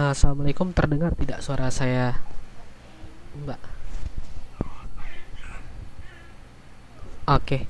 Assalamualaikum, terdengar tidak suara saya, Mbak? Oke.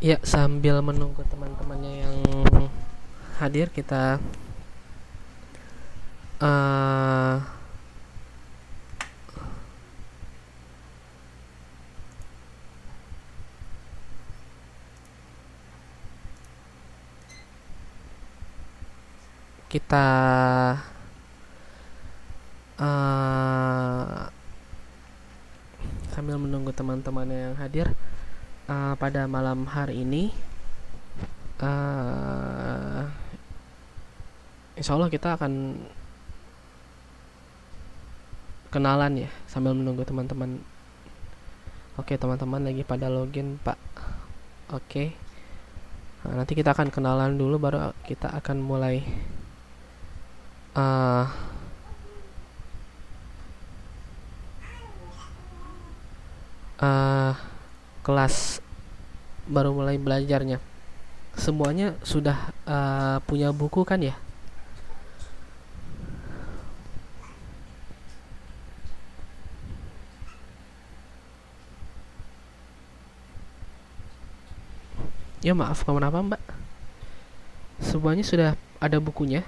Ya, sambil menunggu teman-temannya yang hadir, uh, kita uh, sambil menunggu teman-temannya yang hadir pada malam hari ini. uh, Insya Allah kita akan kenalan ya sambil menunggu teman-teman. Oke, teman-teman lagi pada login, Pak. Oke. Nanti kita akan kenalan dulu, baru kita akan mulai uh, uh, kelas, baru mulai belajarnya. Semuanya sudah punya buku kan ya? Ya maaf, kenapa Mbak? Semuanya sudah ada bukunya?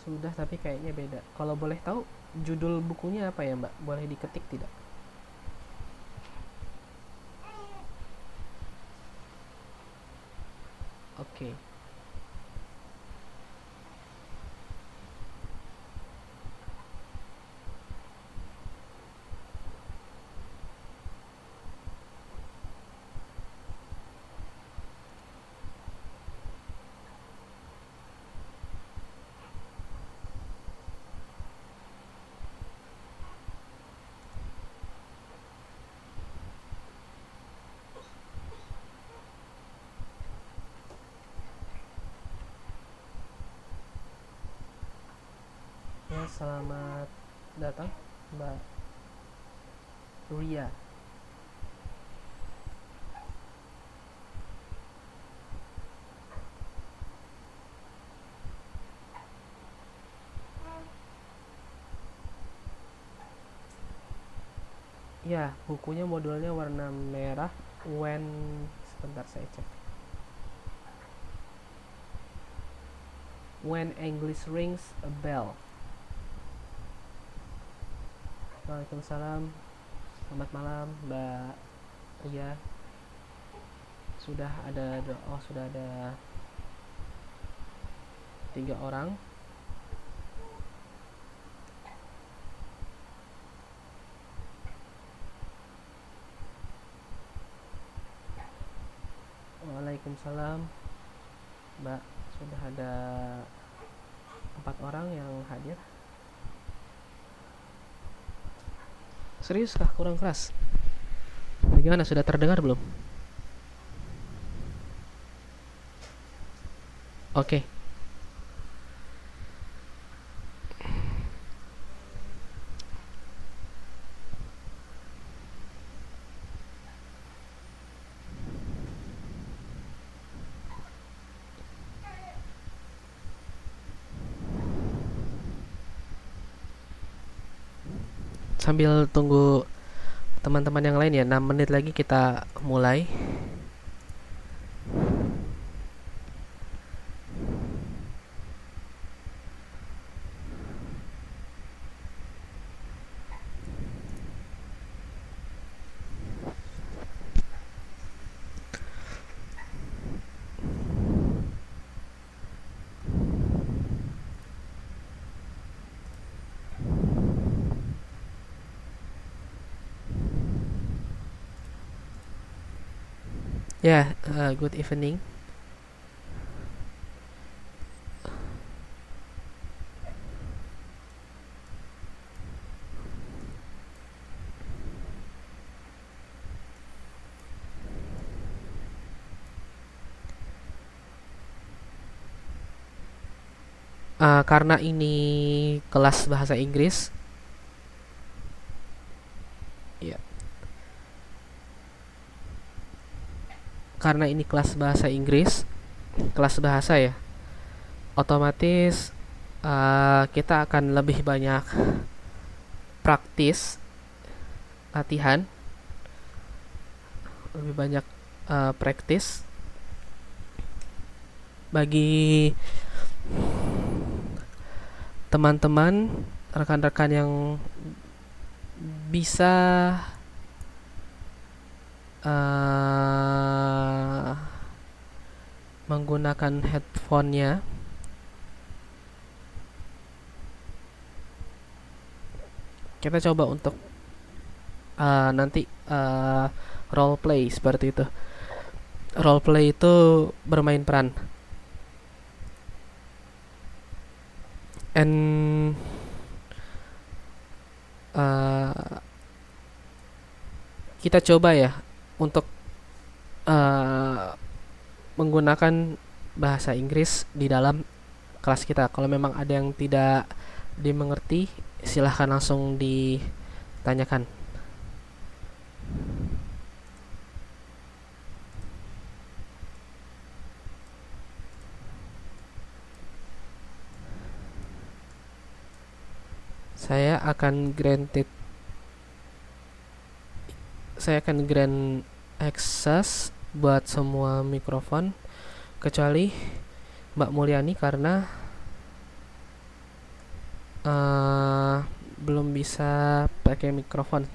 Sudah, tapi kayaknya beda. Kalau boleh tahu judul bukunya apa ya Mbak? Boleh diketik tidak? Oke. Ya, selamat datang Mbak Ria. Ya, bukunya modulnya warna merah. When Sebentar saya cek. When English Rings a Bell. Waalaikumsalam. Selamat malam Mbak Ria. Sudah ada 3 orang. Waalaikumsalam Mbak. Sudah ada 4 orang yang hadir. Serius kah? Kurang keras? Bagaimana, sudah terdengar belum? Oke. Sambil tunggu teman-teman yang lain ya, 6 menit lagi kita mulai. Ya, good evening. Karena ini kelas bahasa Inggris, ya, karena ini kelas bahasa Inggris, kelas bahasa ya, otomatis kita akan lebih banyak praktis, latihan, lebih banyak praktis bagi teman-teman, rekan-rekan yang bisa menggunakan headphone-nya. Kita coba untuk nanti role play seperti itu. Role play itu bermain peran. And kita coba ya untuk menggunakan bahasa Inggris di dalam kelas kita. Kalau memang ada yang tidak dimengerti, silahkan langsung ditanyakan. Saya akan grant access buat semua mikrofon kecuali Mbak Mulyani karena belum bisa pakai mikrofon.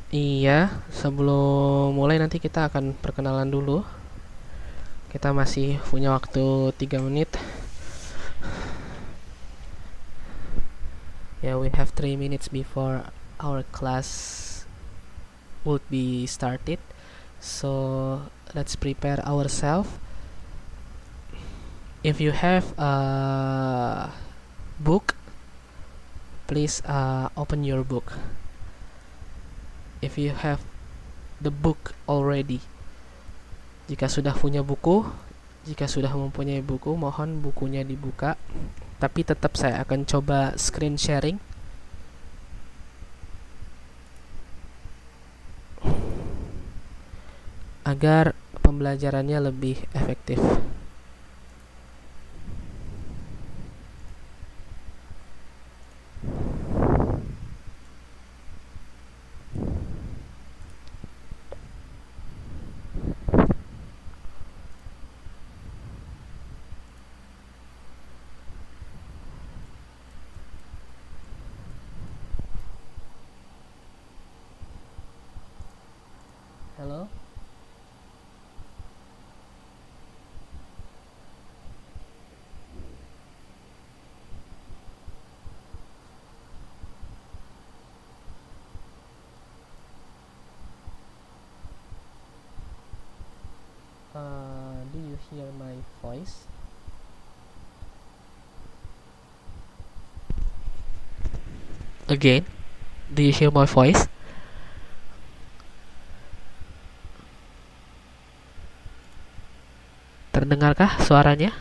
Iya, sebelum mulai nanti kita akan perkenalan dulu. Kita masih punya waktu 3 menit. Yeah, we have 3 minutes before our class would be started. So, let's prepare ourselves. If you have a book, please open your book. If you have the book already, jika sudah punya buku, jika sudah mempunyai buku, mohon bukunya dibuka. Tapi tetap saya akan coba screen sharing agar pembelajarannya lebih efektif. Hello? Do you hear my voice? Again, do you hear my voice? Terdengarkah suaranya?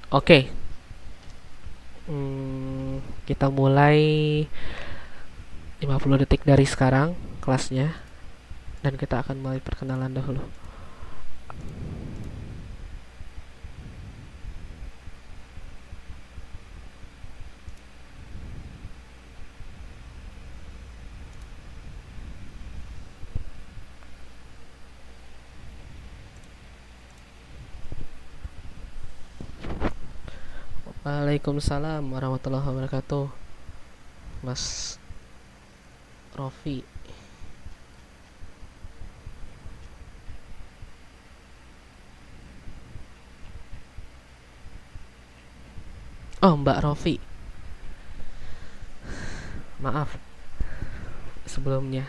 Oke, kita mulai 50 detik dari sekarang kelasnya, dan kita akan mulai perkenalan dahulu. Waalaikumsalam warahmatullahi wabarakatuh, Mas Rofi. Oh, Mbak Rofi. Maaf sebelumnya.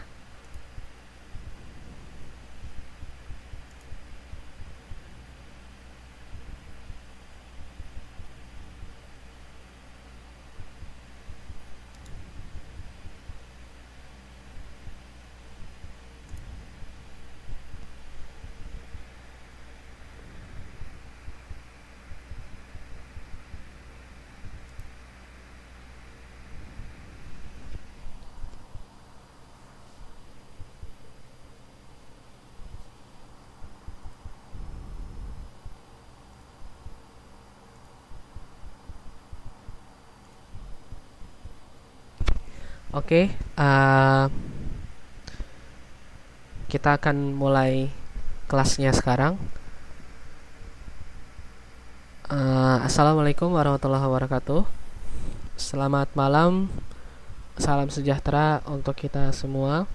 Oke, kita akan mulai kelasnya sekarang. Assalamualaikum warahmatullahi wabarakatuh. Selamat malam, salam sejahtera untuk kita semua.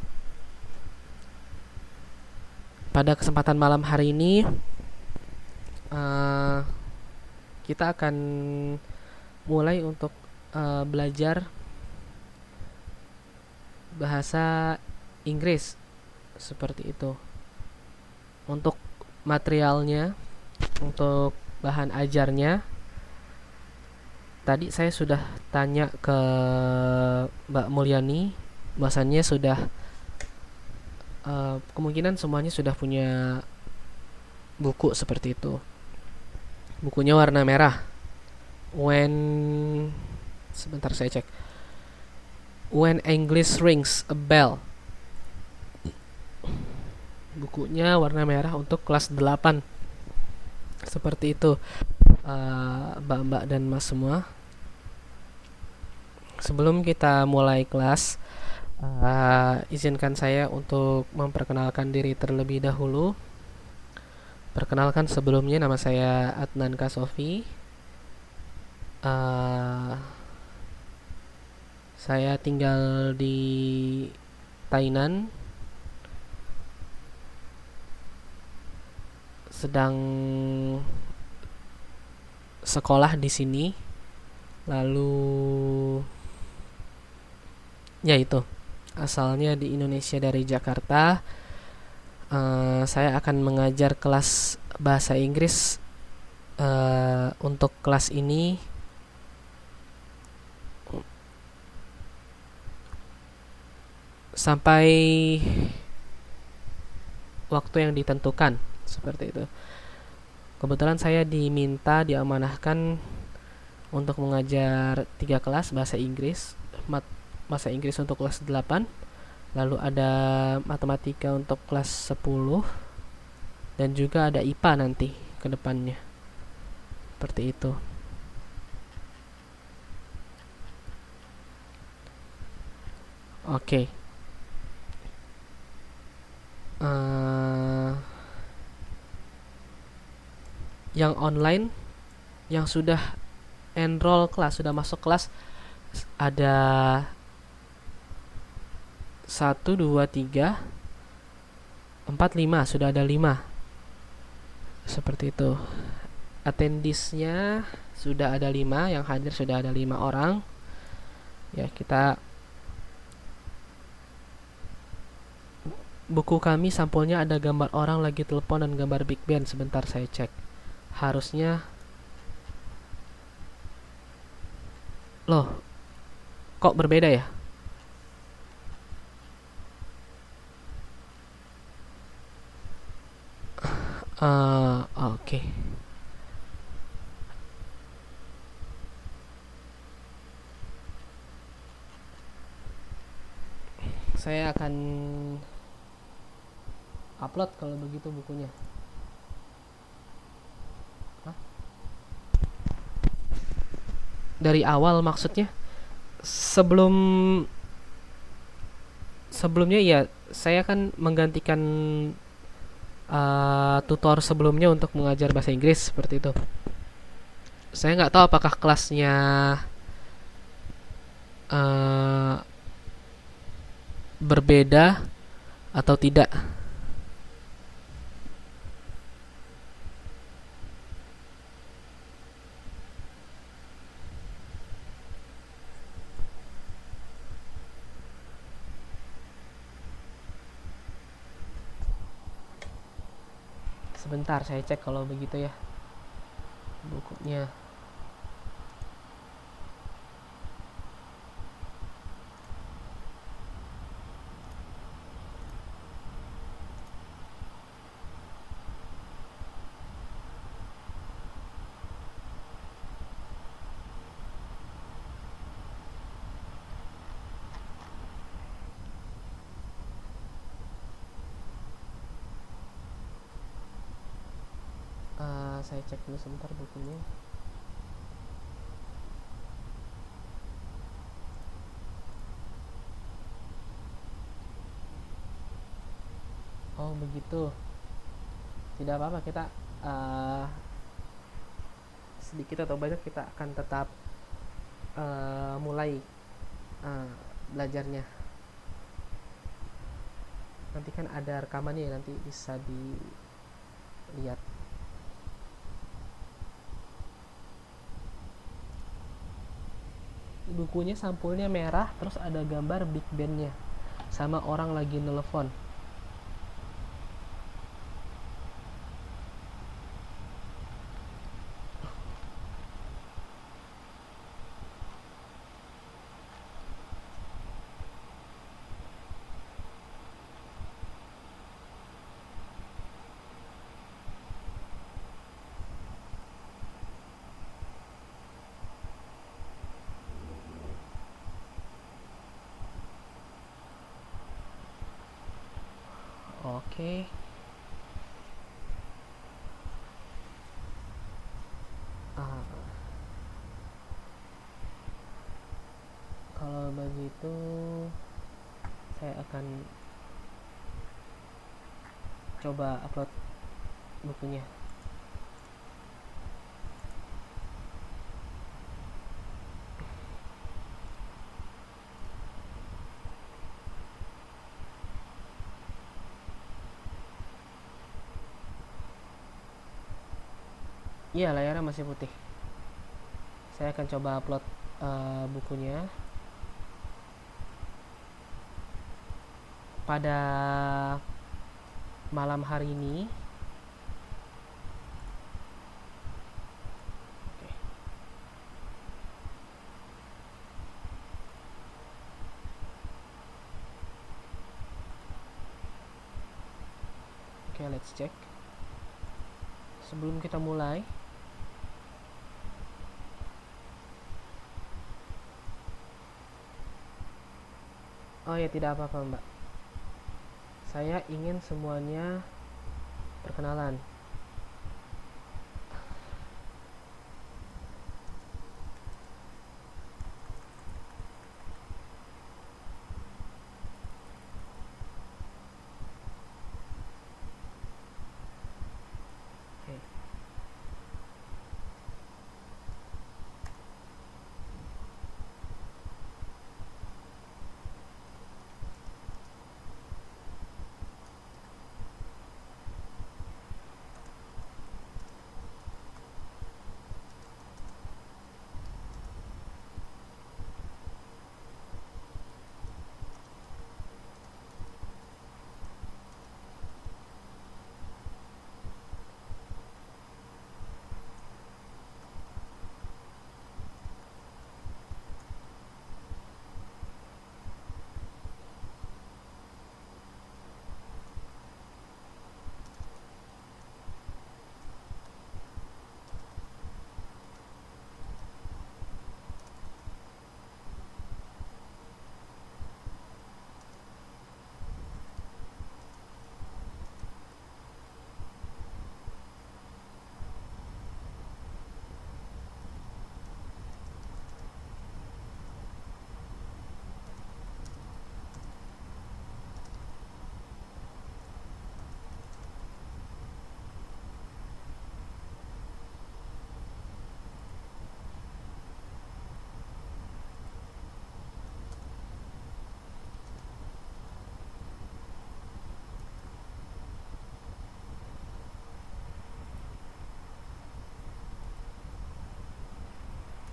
Pada kesempatan malam hari ini, kita akan mulai untuk belajar bahasa Inggris seperti itu. Untuk materialnya, untuk bahan ajarnya, tadi saya sudah tanya ke Mbak Mulyani, bahwasannya sudah kemungkinan semuanya sudah punya buku seperti itu. Bukunya warna merah. Sebentar saya cek. When English Rings a Bell. Bukunya warna merah untuk kelas 8. Seperti itu, Mbak-mbak dan Mas semua. Sebelum kita mulai kelas, izinkan saya untuk memperkenalkan diri terlebih dahulu. Perkenalkan, sebelumnya nama saya Adnan Kasofi. Saya tinggal di Tainan, sedang sekolah di sini. Lalu ya itu, asalnya di Indonesia dari Jakarta. Saya akan mengajar kelas bahasa Inggris. Untuk kelas ini sampai waktu yang ditentukan, seperti itu. Kebetulan saya diamanahkan untuk mengajar 3 kelas bahasa Inggris. Bahasa Inggris untuk kelas 8, lalu ada matematika untuk kelas 10, dan juga ada IPA nanti ke depannya. Seperti itu. Oke. Yang online, yang sudah enroll kelas, sudah masuk kelas, ada 1, 2, 3, 4, 5. Sudah ada 5. Seperti itu. Attendees-nya sudah ada 5, yang hadir sudah ada 5 orang. Ya, buku kami sampulnya ada gambar orang lagi telepon dan gambar Big Ben. Sebentar saya cek. Harusnya, loh, kok berbeda ya? Oke. saya akan upload kalau begitu bukunya. Hah? Dari awal maksudnya? Sebelum Sebelumnya ya saya kan menggantikan tutor sebelumnya untuk mengajar bahasa Inggris seperti itu. Saya nggak tahu apakah kelasnya uh, berbeda atau tidak. Sebentar saya cek kalau begitu ya bukunya. Saya cek dulu sebentar bukunya. Oh begitu, tidak apa-apa, kita uh, sedikit atau banyak kita akan tetap mulai uh, belajarnya. Nanti kan ada rekamannya ya, nanti bisa dilihat. Bukunya sampulnya merah, terus ada gambar big bandnya sama orang lagi nelfon. Oke. Ah, kalau begitu saya akan coba upload bukunya. Iya, layarnya masih putih. Saya akan coba upload bukunya pada malam hari ini. Oke. Oke, let's check. Sebelum kita mulai, oh ya, tidak apa-apa Mbak. Saya ingin semuanya perkenalan. Oke.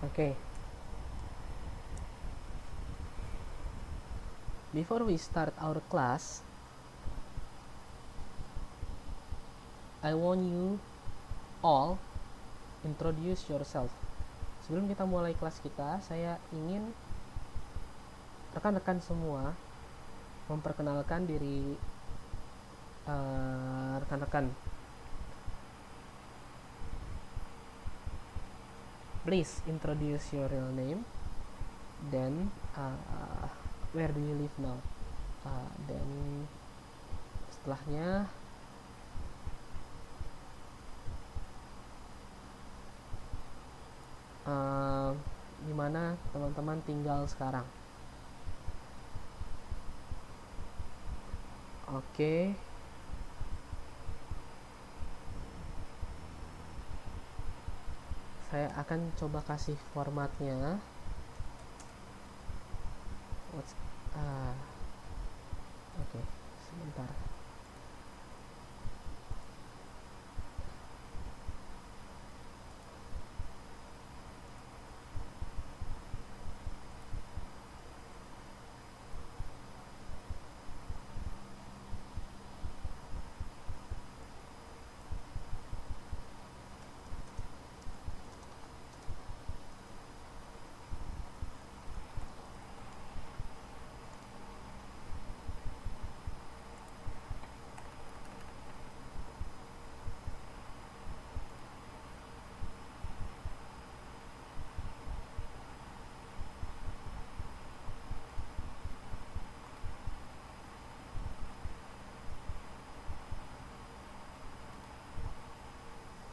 Okay. Before we start our class, I want you all introduce yourself. Sebelum kita mulai kelas kita, saya ingin rekan-rekan semua memperkenalkan diri rekan-rekan. Please introduce your real name, then where do you live now, dan setelahnya di mana teman-teman tinggal sekarang. Oke. Saya akan coba kasih formatnya. Oke, sebentar.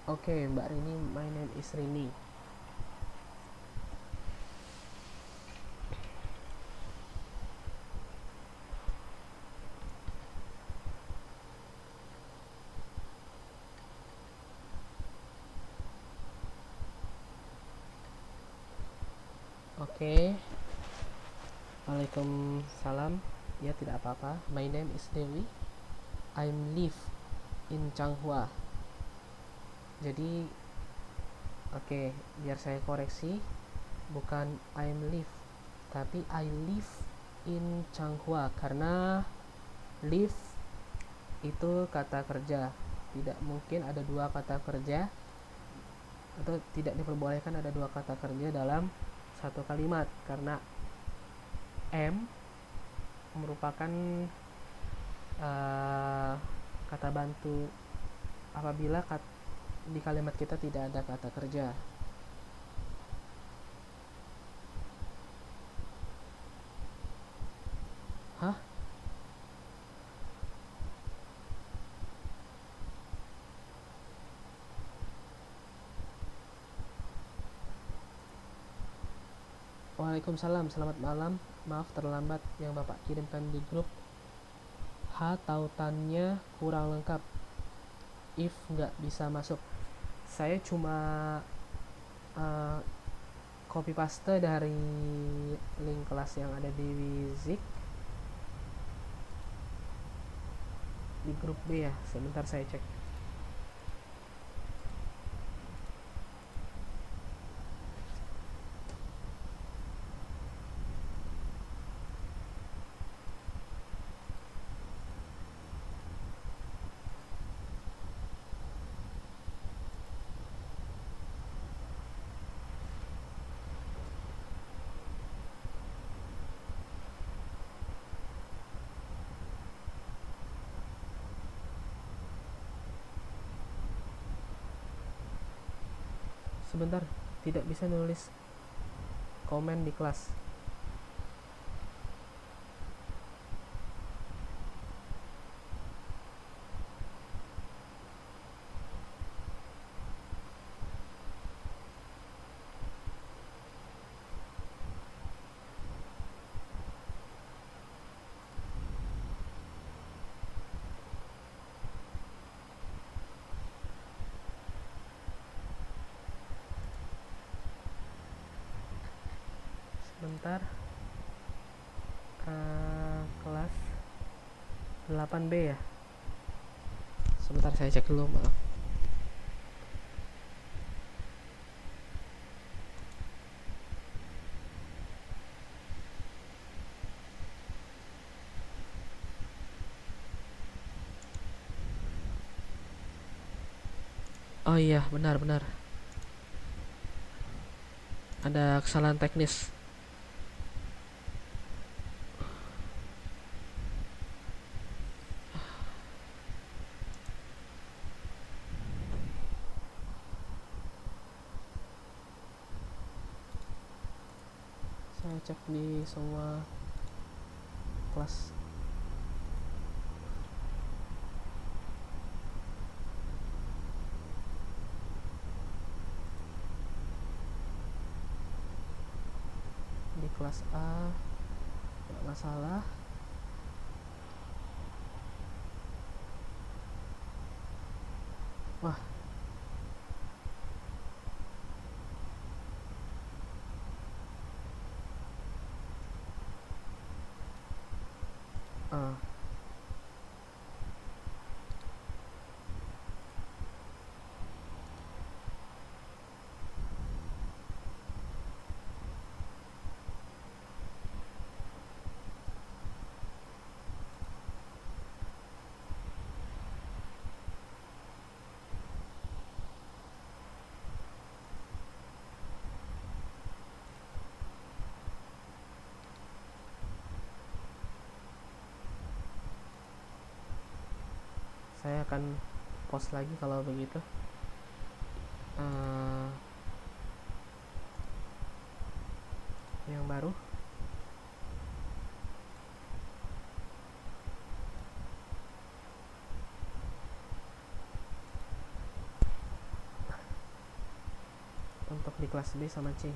Oke, Mbak Rini, my name is Rini. Oke. Waalaikumsalam. Ya, tidak apa-apa. My name is Dewi. I'm live in Changhua. Jadi oke, biar saya koreksi, bukan I'm live, tapi I live in Changhua, karena live itu kata kerja. Tidak mungkin ada dua kata kerja, atau tidak diperbolehkan ada dua kata kerja dalam satu kalimat, karena am merupakan kata bantu apabila di kalimat kita tidak ada kata kerja. Hah? Waalaikumsalam, selamat malam. Maaf terlambat, yang Bapak kirimkan di grup tautannya kurang lengkap. If nggak bisa masuk, saya cuma copy paste dari link kelas yang ada di Wizik di grup B ya. Sebentar saya cek. Sebentar, tidak bisa nulis komen di kelas. Sebentar. Kelas 8B ya. Sebentar saya cek dulu, maaf. Oh iya, benar-benar ada kesalahan teknis. Saya cek di semua kelas. Di kelas A nggak masalah. Wah, ah, saya akan post lagi kalau begitu. Eh, yang baru. Untuk di kelas B sama C.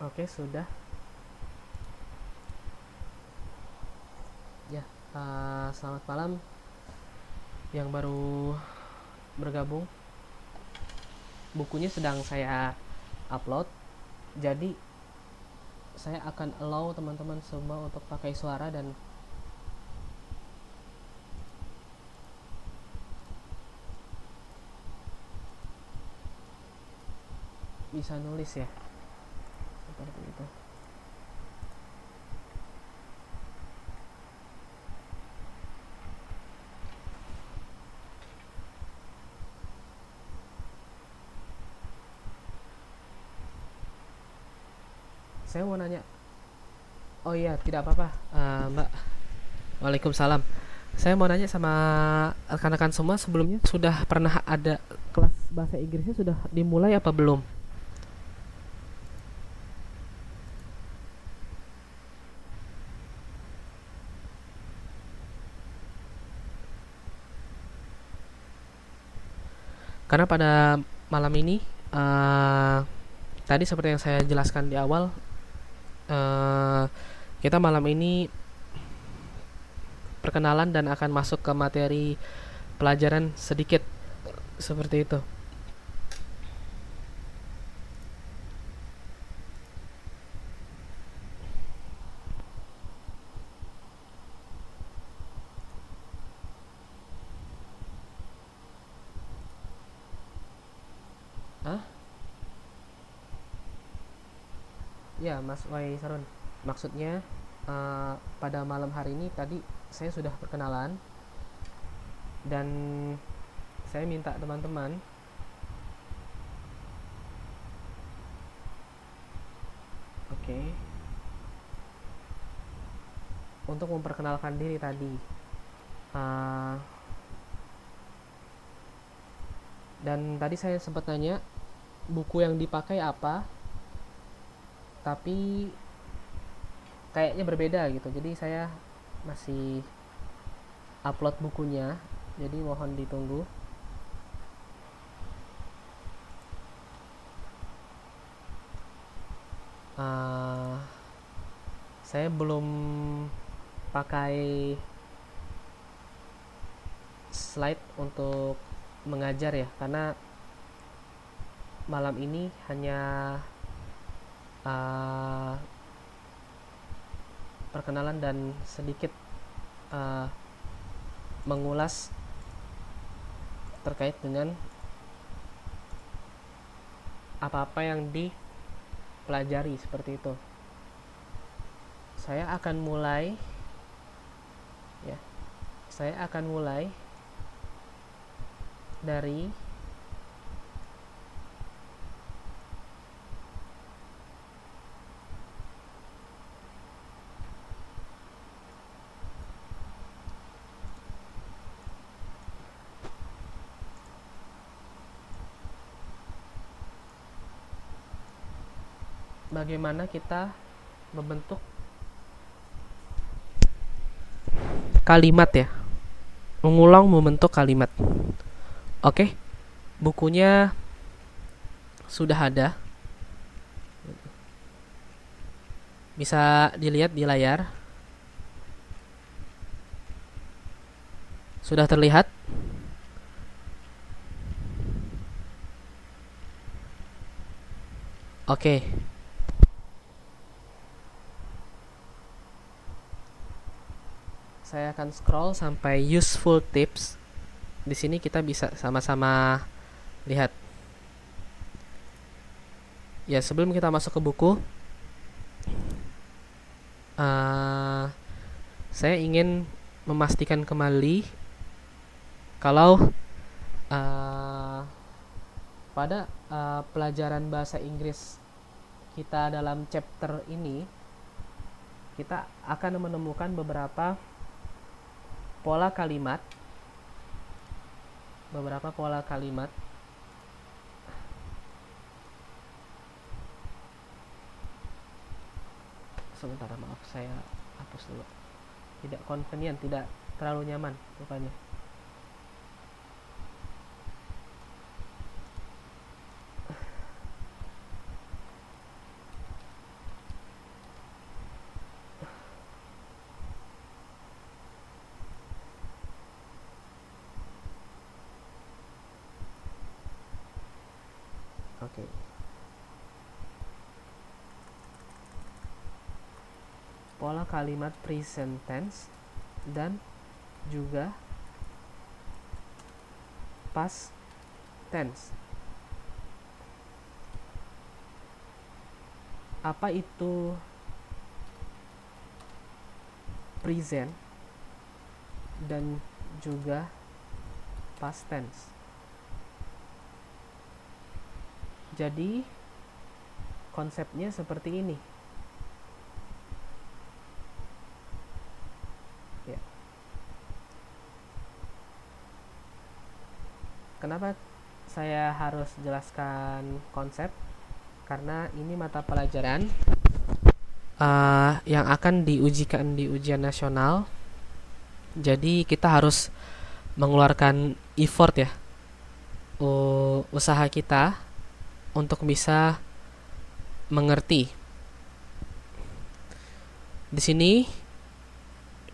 Oke, sudah. Ya, selamat malam yang baru bergabung. Bukunya sedang saya upload, jadi saya akan allow teman-teman semua untuk pakai suara dan bisa nulis ya, seperti itu. Saya mau nanya. Oh iya, tidak apa-apa, Mbak. Waalaikumsalam. Saya mau nanya sama rekan-rekan semua, sebelumnya sudah pernah ada kelas bahasa Inggrisnya sudah dimulai apa belum? Karena pada malam ini, eh, tadi seperti yang saya jelaskan di awal, eh, kita malam ini perkenalan dan akan masuk ke materi pelajaran sedikit seperti itu. Ah, ya Mas Wai Sarun. Maksudnya, pada malam hari ini tadi saya sudah perkenalan dan saya minta teman-teman, oke, untuk memperkenalkan diri tadi. Uh, dan tadi saya sempat nanya buku yang dipakai apa, tapi kayaknya berbeda gitu. Jadi saya masih upload bukunya, jadi mohon ditunggu. Uh, Saya belum pakai slide untuk mengajar ya, karena malam ini hanya perkenalan dan sedikit mengulas terkait dengan apa-apa yang dipelajari seperti itu. Saya akan mulai ya. Saya akan mulai dari bagaimana kita membentuk kalimat ya, mengulang membentuk kalimat. Oke, bukunya sudah ada, bisa dilihat di layar. Sudah terlihat? Oke. Saya akan scroll sampai useful tips. Di sini kita bisa sama-sama lihat. Ya, sebelum kita masuk ke buku, saya ingin memastikan kembali kalau pada pelajaran bahasa Inggris kita dalam chapter ini, kita akan menemukan beberapa pola kalimat, sebentar, maaf, saya hapus dulu. Tidak convenient, tidak terlalu nyaman rupanya. Oke. Pola kalimat present tense dan juga past tense. Apa itu present dan juga past tense? Jadi konsepnya seperti ini ya. Kenapa saya harus jelaskan konsep? Karena ini mata pelajaran yang akan diujikan di ujian nasional. Jadi kita harus mengeluarkan effort ya, usaha kita untuk bisa mengerti. Di sini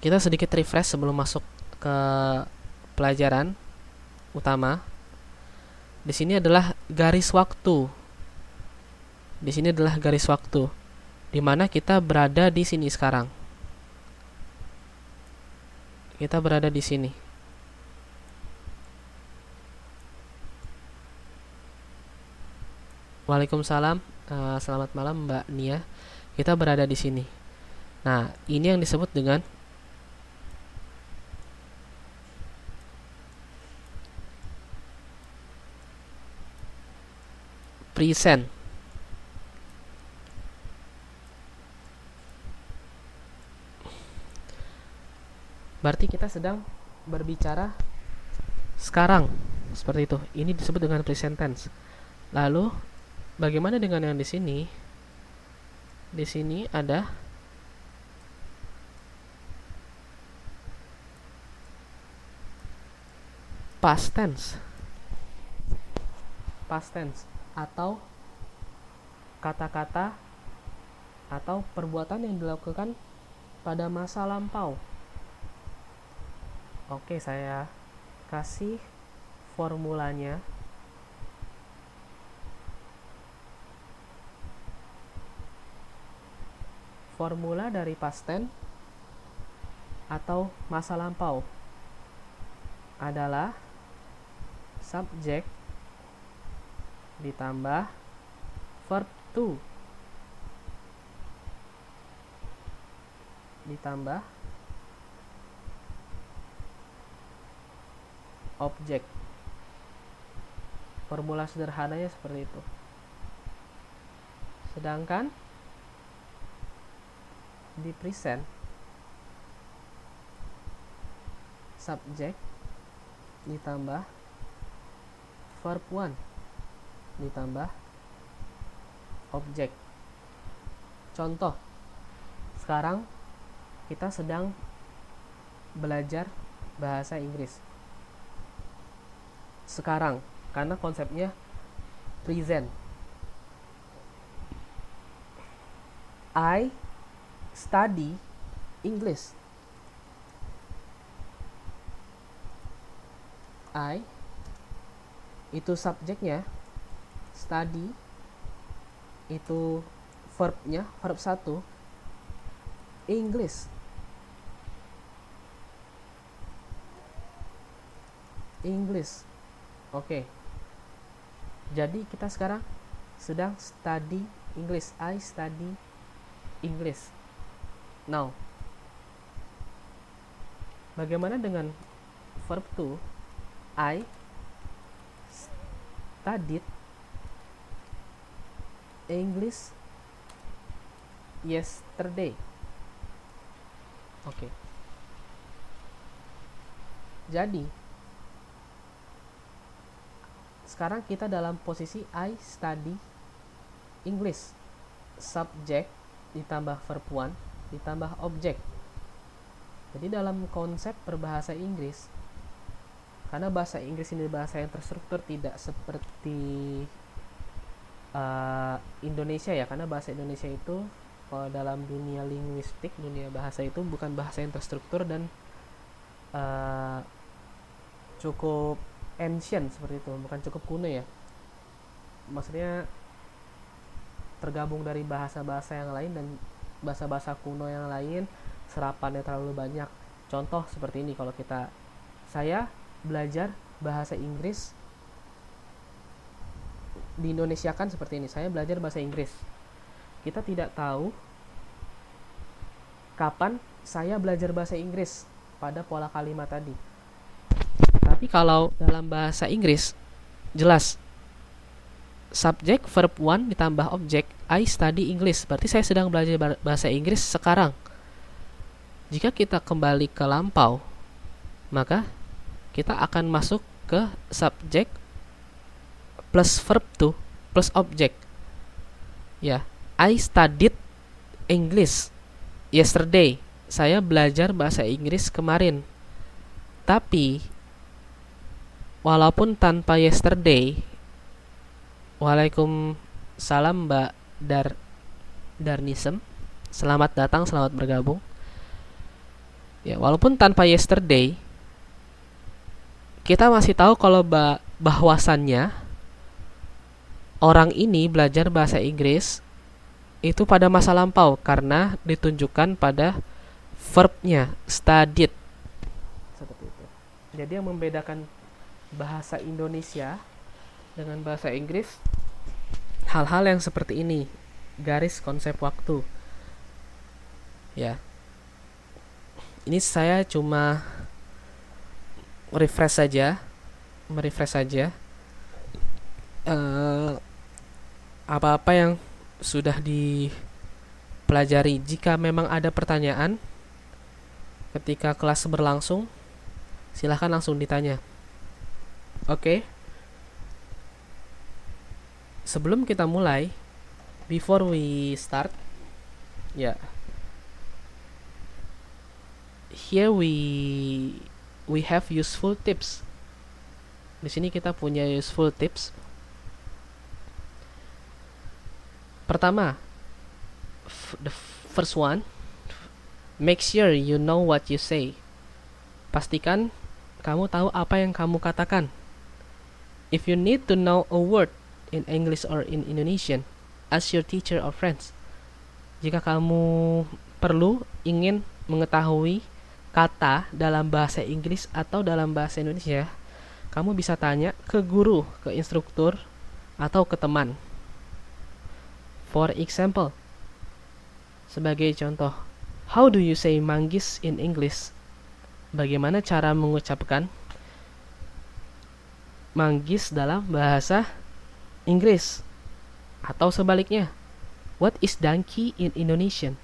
kita sedikit refresh sebelum masuk ke pelajaran utama. Di sini adalah garis waktu. Di mana kita berada di sini sekarang. Kita berada di sini. Waalaikumsalam. Selamat malam Mbak Nia. Kita berada di sini. Nah, ini yang disebut dengan present. Berarti kita sedang berbicara sekarang. Seperti itu. Ini disebut dengan present tense. Lalu bagaimana dengan yang di sini? Di sini ada past tense. Past tense atau kata-kata atau perbuatan yang dilakukan pada masa lampau. Oke, saya kasih formulanya. Formula dari past tense atau masa lampau adalah subjek ditambah verb to ditambah objek. Formula sederhananya seperti itu. Sedangkan di present, subjek ditambah verb 1 ditambah objek. Contoh, sekarang kita sedang belajar bahasa Inggris. Sekarang, karena konsepnya present. I study English. I itu subjeknya, study itu verbnya, verb 1, English. English. Oke. Jadi kita sekarang sedang study English. I study English. Now, bagaimana dengan verb 2? I studied English yesterday. Oke. Jadi, sekarang kita dalam posisi I study English. Subjek ditambah verb 1 ditambah objek. Jadi dalam konsep berbahasa Inggris, karena bahasa Inggris ini bahasa yang terstruktur, tidak seperti Indonesia ya, karena bahasa Indonesia itu kalau dalam dunia linguistik, dunia bahasa itu bukan bahasa yang terstruktur dan cukup ancient seperti itu, bukan cukup kuno ya. Maksudnya tergabung dari bahasa-bahasa yang lain dan bahasa-bahasa kuno yang lain, serapannya terlalu banyak. Contoh seperti ini, kalau saya belajar bahasa Inggris di Indonesia kan seperti ini, saya belajar bahasa Inggris. Kita tidak tahu kapan saya belajar bahasa Inggris pada pola kalimat tadi. Tapi kalau dalam bahasa Inggris, jelas subjek verb 1 ditambah objek, I study English. Berarti saya sedang belajar bahasa Inggris sekarang. Jika kita kembali ke lampau, maka kita akan masuk ke subjek plus verb 2 plus objek. Ya, I studied English yesterday. Saya belajar bahasa Inggris kemarin. Tapi walaupun tanpa yesterday, Waalaikumsalam Mbak Darnisem, selamat datang, selamat bergabung. Ya, walaupun tanpa yesterday, kita masih tahu kalau bahwasannya orang ini belajar bahasa Inggris itu pada masa lampau karena ditunjukkan pada verbnya studied. Seperti itu. Jadi yang membedakan bahasa Indonesia dengan bahasa Inggris, hal-hal yang seperti ini, garis konsep waktu. Ya. Ini saya cuma merefresh saja apa-apa yang sudah dipelajari. Jika memang ada pertanyaan ketika kelas berlangsung, silahkan langsung ditanya. Oke. Sebelum kita mulai, before we start, ya, here we have useful tips. Di sini kita punya useful tips. Pertama, the first one, Make sure you know what you say. Pastikan kamu tahu apa yang kamu katakan. If you need to know a word in English or in Indonesian, ask your teacher or friends. Jika kamu ingin mengetahui kata dalam bahasa Inggris atau dalam bahasa Indonesia, kamu bisa tanya ke guru, ke instruktur, atau ke teman. For example, sebagai contoh, how do you say manggis in English? Bagaimana cara mengucapkan manggis dalam bahasa Inggris? Atau sebaliknya, what is donkey in Indonesian?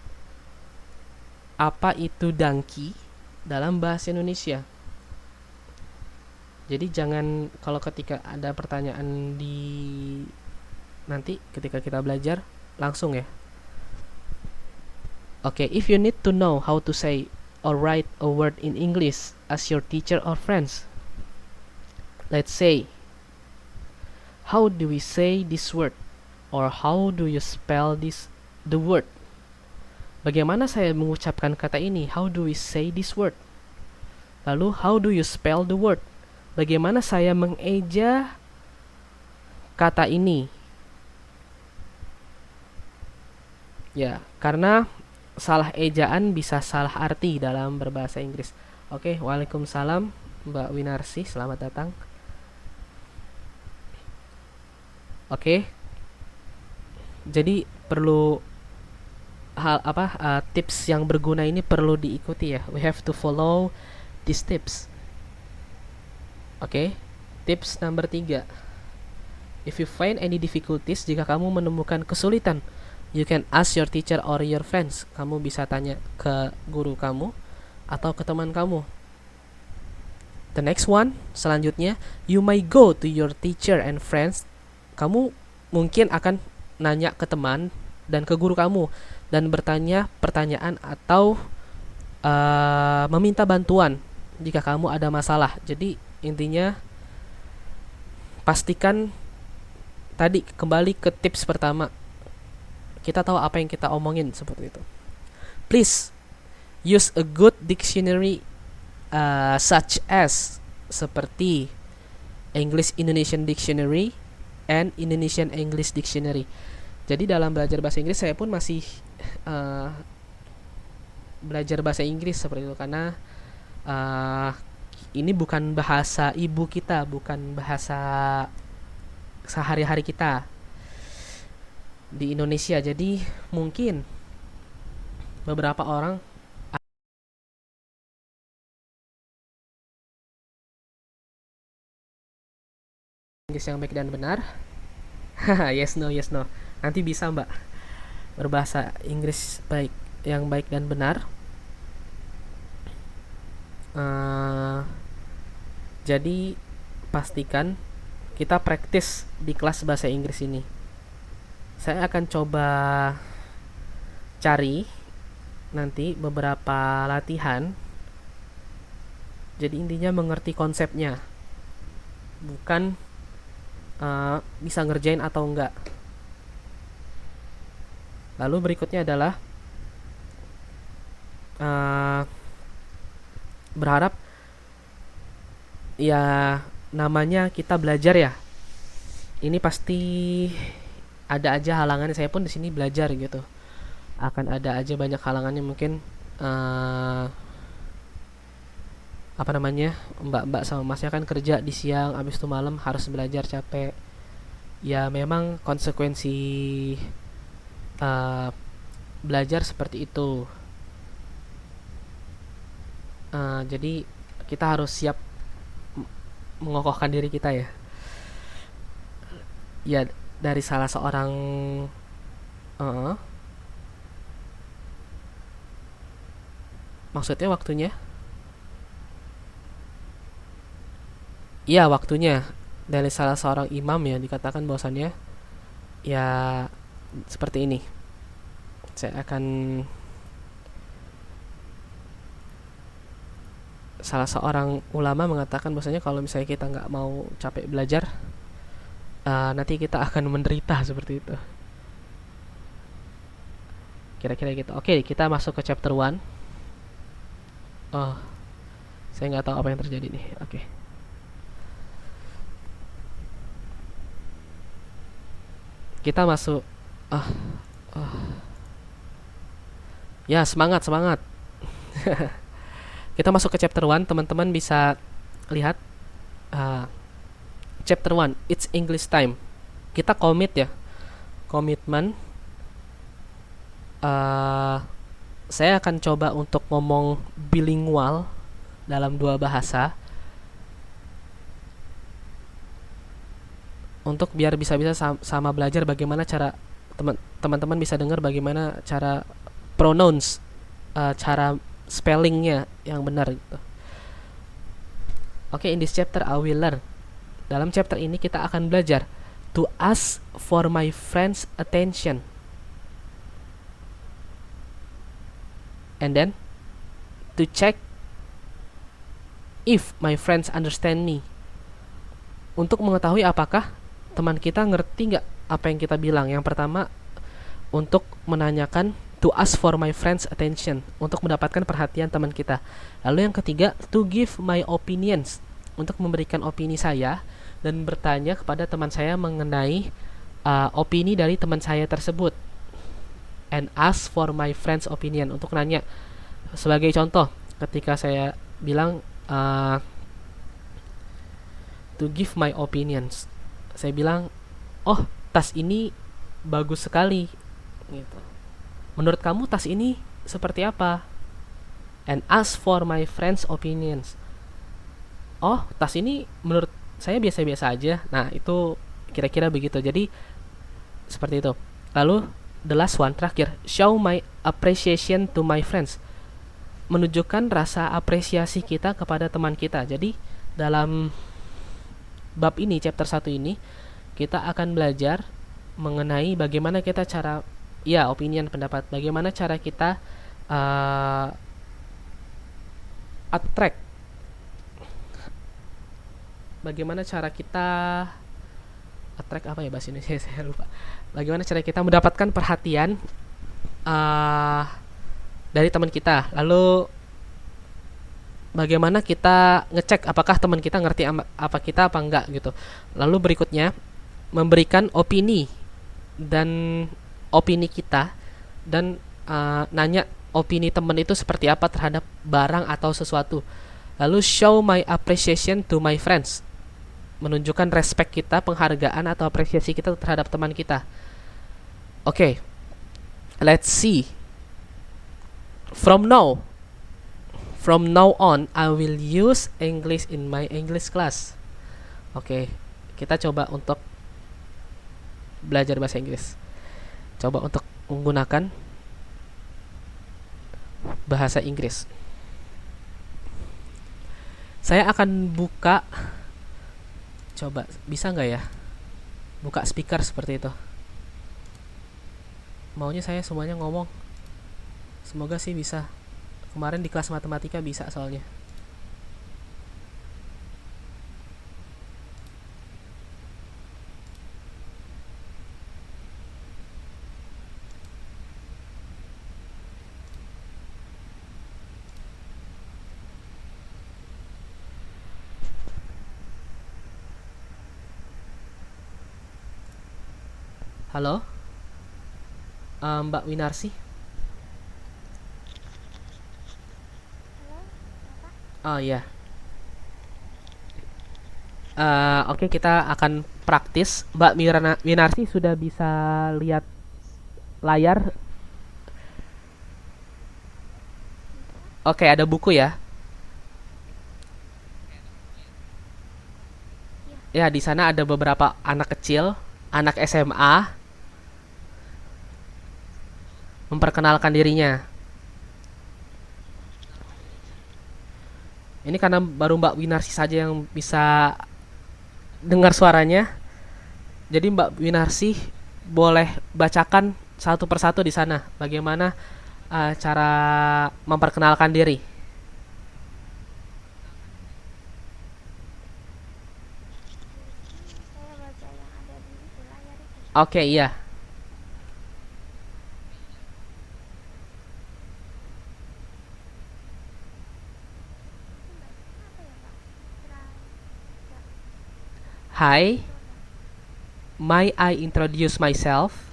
Apa itu donkey dalam bahasa Indonesia? Jadi jangan, kalau ketika ada pertanyaan nanti ketika kita belajar langsung ya. Okay, if you need to know how to say or write a word in English, ask your teacher or friends. Let's say, how do we say this word? Or how do you spell the word? Bagaimana saya mengucapkan kata ini? How do we say this word? Lalu, how do you spell the word? Bagaimana saya mengeja kata ini? Ya, karena salah ejaan bisa salah arti dalam berbahasa Inggris. Oke, waalaikumsalam Mbak Winarsi, selamat datang. Oke, jadi perlu tips yang berguna ini perlu diikuti ya. We have to follow these tips. Oke, tips number 3. If you find any difficulties, jika kamu menemukan kesulitan, you can ask your teacher or your friends. Kamu bisa tanya ke guru kamu atau ke teman kamu. The next one, selanjutnya, you may go to your teacher and friends. Kamu mungkin akan nanya ke teman dan ke guru kamu dan bertanya pertanyaan atau meminta bantuan jika kamu ada masalah. Jadi intinya pastikan tadi, kembali ke tips pertama, kita tahu apa yang kita omongin seperti itu. Please use a good dictionary such as seperti English Indonesian Dictionary and Indonesian English Dictionary. Jadi dalam belajar bahasa Inggris saya pun masih belajar bahasa Inggris seperti itu karena ini bukan bahasa ibu kita, bukan bahasa sehari-hari kita di Indonesia. Jadi mungkin beberapa orang Inggris yang baik dan benar. Yes no. Nanti bisa Mbak berbahasa Inggris yang baik dan benar. Jadi pastikan kita praktis di kelas bahasa Inggris ini. Saya akan coba cari nanti beberapa latihan. Jadi intinya mengerti konsepnya, bukan bisa ngerjain atau enggak. Lalu berikutnya adalah berharap ya, namanya kita belajar ya, ini pasti ada aja halangannya. Saya pun di sini belajar gitu, akan ada aja banyak halangannya. Mungkin mbak-mbak sama masnya kan kerja di siang, abis itu malam harus belajar, capek ya. Memang konsekuensi belajar seperti itu. Jadi kita harus siap mengokohkan diri kita ya. Ya, dari salah seorang maksudnya waktunya? Iya, waktunya. Dari salah seorang imam ya, dikatakan bahwasannya ya seperti ini. Salah seorang ulama mengatakan bahwasanya kalau misalnya kita nggak mau capek belajar, nanti kita akan menderita seperti itu. Kira-kira gitu. Oke, kita masuk ke chapter 1. Oh, saya nggak tahu apa yang terjadi nih. Oke. Kita masuk. Ah, ya, semangat, semangat. Kita masuk ke chapter 1, teman-teman bisa lihat. Ah, chapter 1, it's English time. Kita komit ya. Komitmen. Ah, saya akan coba untuk ngomong bilingual dalam dua bahasa untuk biar bisa-bisa sama belajar bagaimana cara teman-teman bisa dengar bagaimana cara pronounce, cara spellingnya yang benar gitu. Oke, in this chapter I will learn. Dalam chapter ini kita akan belajar to ask for my friends attention, and then to check if my friends understand me. Untuk mengetahui apakah teman kita ngerti nggak apa yang kita bilang. Yang pertama, untuk menanyakan to ask for my friends attention, untuk mendapatkan perhatian teman kita. Lalu yang ketiga, to give my opinions, untuk memberikan opini saya dan bertanya kepada teman saya mengenai opini dari teman saya tersebut. And ask for my friends opinion, untuk nanya. Sebagai contoh, ketika saya bilang to give my opinions, saya bilang, oh, tas ini bagus sekali gitu. Menurut kamu tas ini seperti apa? And ask for my friends opinions. Oh, tas ini menurut saya biasa-biasa aja. Nah, itu kira-kira begitu. Jadi seperti itu. Lalu the last one, terakhir, show my appreciation to my friends, menunjukkan rasa apresiasi kita kepada teman kita. Jadi dalam bab ini, chapter 1 ini, kita akan belajar mengenai bagaimana kita cara, ya, opinion, pendapat, bagaimana cara kita attract, bagaimana cara kita attract apa ya bahasa Indonesia, saya lupa. Bagaimana cara kita mendapatkan perhatian dari teman kita. Lalu bagaimana kita ngecek apakah teman kita ngerti apa kita apa enggak gitu. Lalu berikutnya, memberikan opini dan opini kita, dan nanya opini teman itu seperti apa terhadap barang atau sesuatu. Lalu show my appreciation to my friends, menunjukkan respect kita, penghargaan atau apresiasi kita terhadap teman kita. Oke, let's see. From now on, I will use English in my English class. Oke, kita coba untuk belajar bahasa Inggris. Coba untuk menggunakan bahasa Inggris. Saya akan buka, coba bisa nggak ya, buka speaker seperti itu. Maunya saya semuanya ngomong. Semoga sih bisa. Kemarin di kelas matematika bisa soalnya. Halo, Mbak Winarsi. Oh iya. Oke, kita akan praktis. Mbak Winarsi sudah bisa lihat layar. Oke, ada buku ya. Ya, di sana ada beberapa anak kecil, anak SMA, memperkenalkan dirinya. Ini karena baru Mbak Winarsi saja yang bisa dengar suaranya. Jadi Mbak Winarsi boleh bacakan satu persatu di sana bagaimana cara memperkenalkan diri. Oke, iya. Hi, may I introduce myself?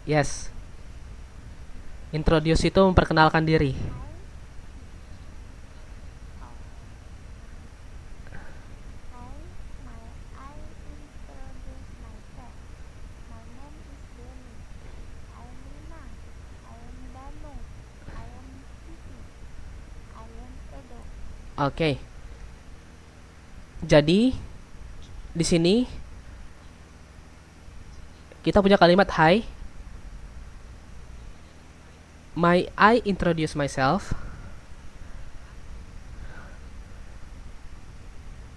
Yes. Introduce itu memperkenalkan diri. Oke. Jadi di sini kita punya kalimat hi. May I introduce myself?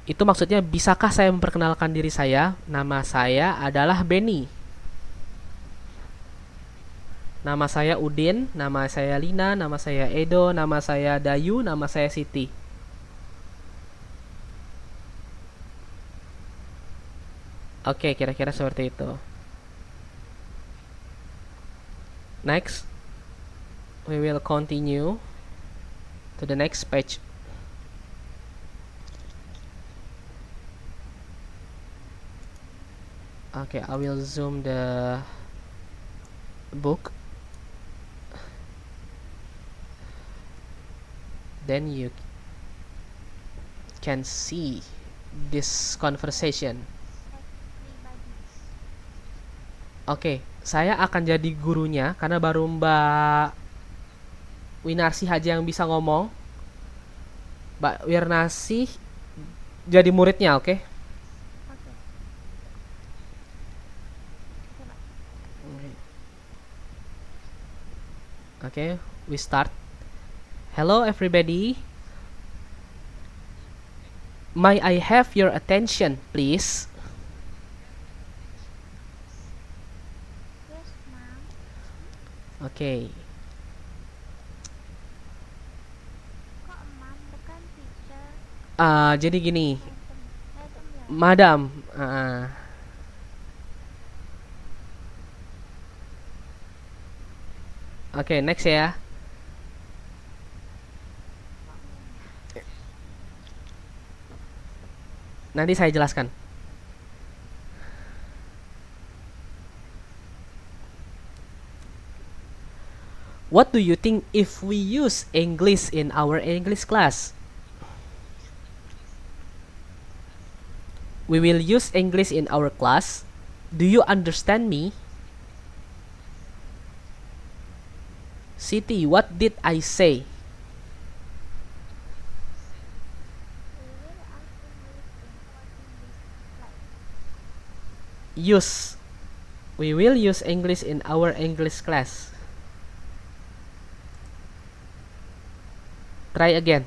Itu maksudnya bisakah saya memperkenalkan diri saya? Nama saya adalah Benny. Nama saya Udin, nama saya Lina, nama saya Edo, nama saya Dayu, nama saya Siti. Oke, kira-kira seperti itu. Next, we will continue to the next page. Okay, I will zoom the book. Then you can see this conversation. Oke, saya akan jadi gurunya karena baru Mbak Winarsi aja yang bisa ngomong. Mbak Wirnasih jadi muridnya, oke? Oke, we start. Hello everybody. May I have your attention, please? Oke. Jadi gini, Madam. Oke, next ya. Nanti saya jelaskan. What do you think if we use English in our English class? We will use English in our class. Do you understand me? Siti, what did I say? Use. We will use English in our English class. Try again.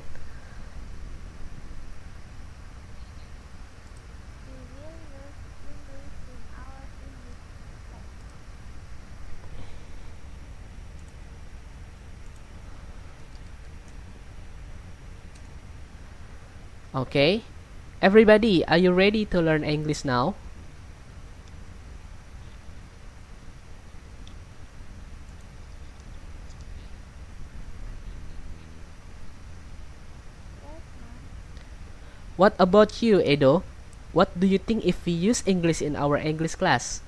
Okay. Everybody, are you ready to learn English now? What about you, Edo? What do you think if we use English in our English class?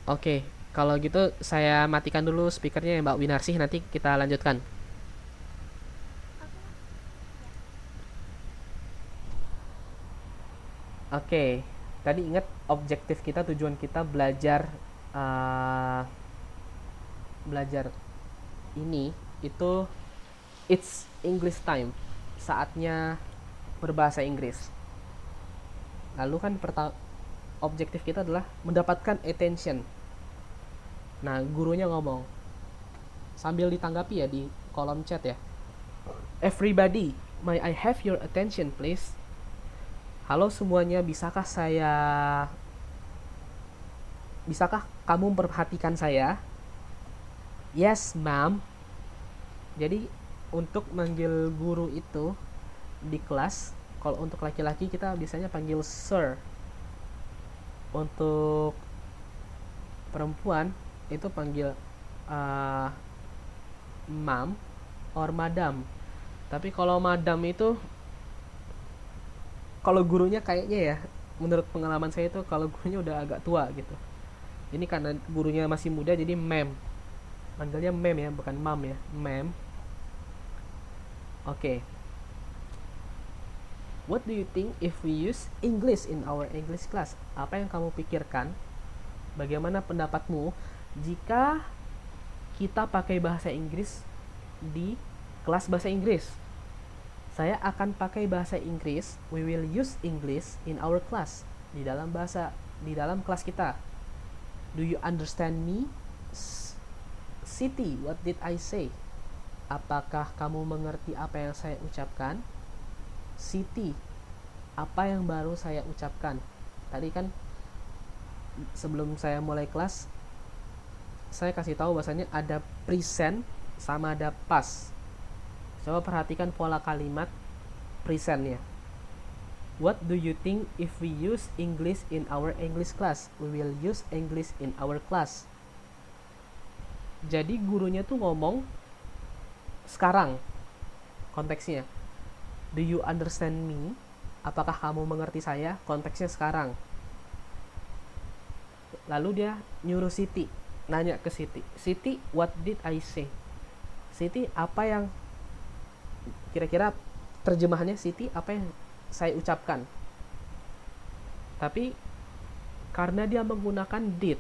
Oke, kalau gitu saya matikan dulu speakernya ya Mbak Winarsih, nanti kita lanjutkan. Oke, tadi ingat objektif kita, tujuan kita belajar belajar ini itu it's English time, saatnya berbahasa Inggris. Lalu kan objektif kita adalah mendapatkan attention. Nah, gurunya ngomong sambil ditanggapi ya di kolom chat ya. Everybody, may I have your attention please? Halo semuanya, bisakah kamu memperhatikan saya? Yes, ma'am. Jadi untuk manggil guru itu di kelas, kalau untuk laki-laki kita biasanya panggil sir. Untuk perempuan itu panggil uh, mam or madam. Tapi kalau madam itu, kalau gurunya kayaknya ya, menurut pengalaman saya itu kalau gurunya udah agak tua gitu. Ini karena gurunya masih muda jadi mem. Manggilnya mem ya, bukan mam ya, mem. Oke. Okay. What do you think if we use English in our English class? Apa yang kamu pikirkan? Bagaimana pendapatmu jika kita pakai bahasa Inggris di kelas bahasa Inggris? Saya akan pakai bahasa Inggris. We will use English in our class. Di dalam kelas kita. Do you understand me? Siti, what did I say? Apakah kamu mengerti apa yang saya ucapkan? Siti, apa yang baru saya ucapkan? Tadi kan sebelum saya mulai kelas, saya kasih tahu bahasanya ada present sama ada past. Coba perhatikan pola kalimat presentnya. What do you think if we use English in our English class? We will use English in our class. Jadi gurunya tuh ngomong sekarang konteksnya. Do you understand me? Apakah kamu mengerti saya? Konteksnya sekarang. Lalu dia nyuruh Siti, nanya ke Siti. Siti, what did I say? Siti, apa yang kira-kira terjemahannya Siti, apa yang saya ucapkan? Tapi karena dia menggunakan did,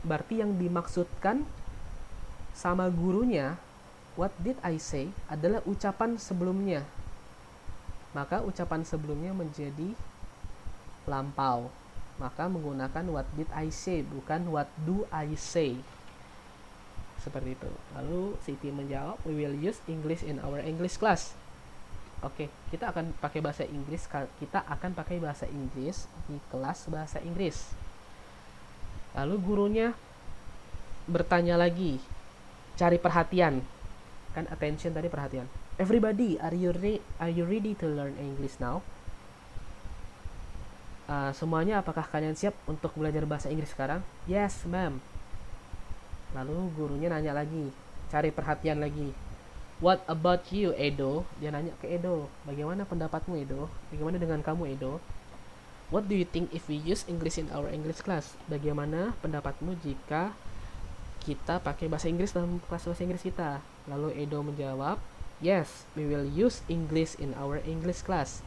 berarti yang dimaksudkan sama gurunya, what did I say, adalah ucapan sebelumnya. Maka ucapan sebelumnya menjadi lampau. Maka menggunakan what did I say, bukan what do I say. Seperti itu. Lalu Siti menjawab, we will use English in our English class. Oke, kita akan pakai bahasa Inggris. Kita akan pakai bahasa Inggris di kelas bahasa Inggris. Lalu gurunya bertanya lagi, cari perhatian. Kan attention tadi perhatian. Everybody, are you ready to learn English now? Semuanya, apakah kalian siap untuk belajar bahasa Inggris sekarang? Yes, ma'am. Lalu gurunya nanya lagi, cari perhatian lagi. What about you, Edo? Dia nanya ke Edo, bagaimana pendapatmu, Edo? Bagaimana dengan kamu, Edo? What do you think if we use English in our English class? Bagaimana pendapatmu jika kita pakai bahasa Inggris dalam kelas bahasa Inggris kita? Lalu Edo menjawab, yes, we will use English in our English class.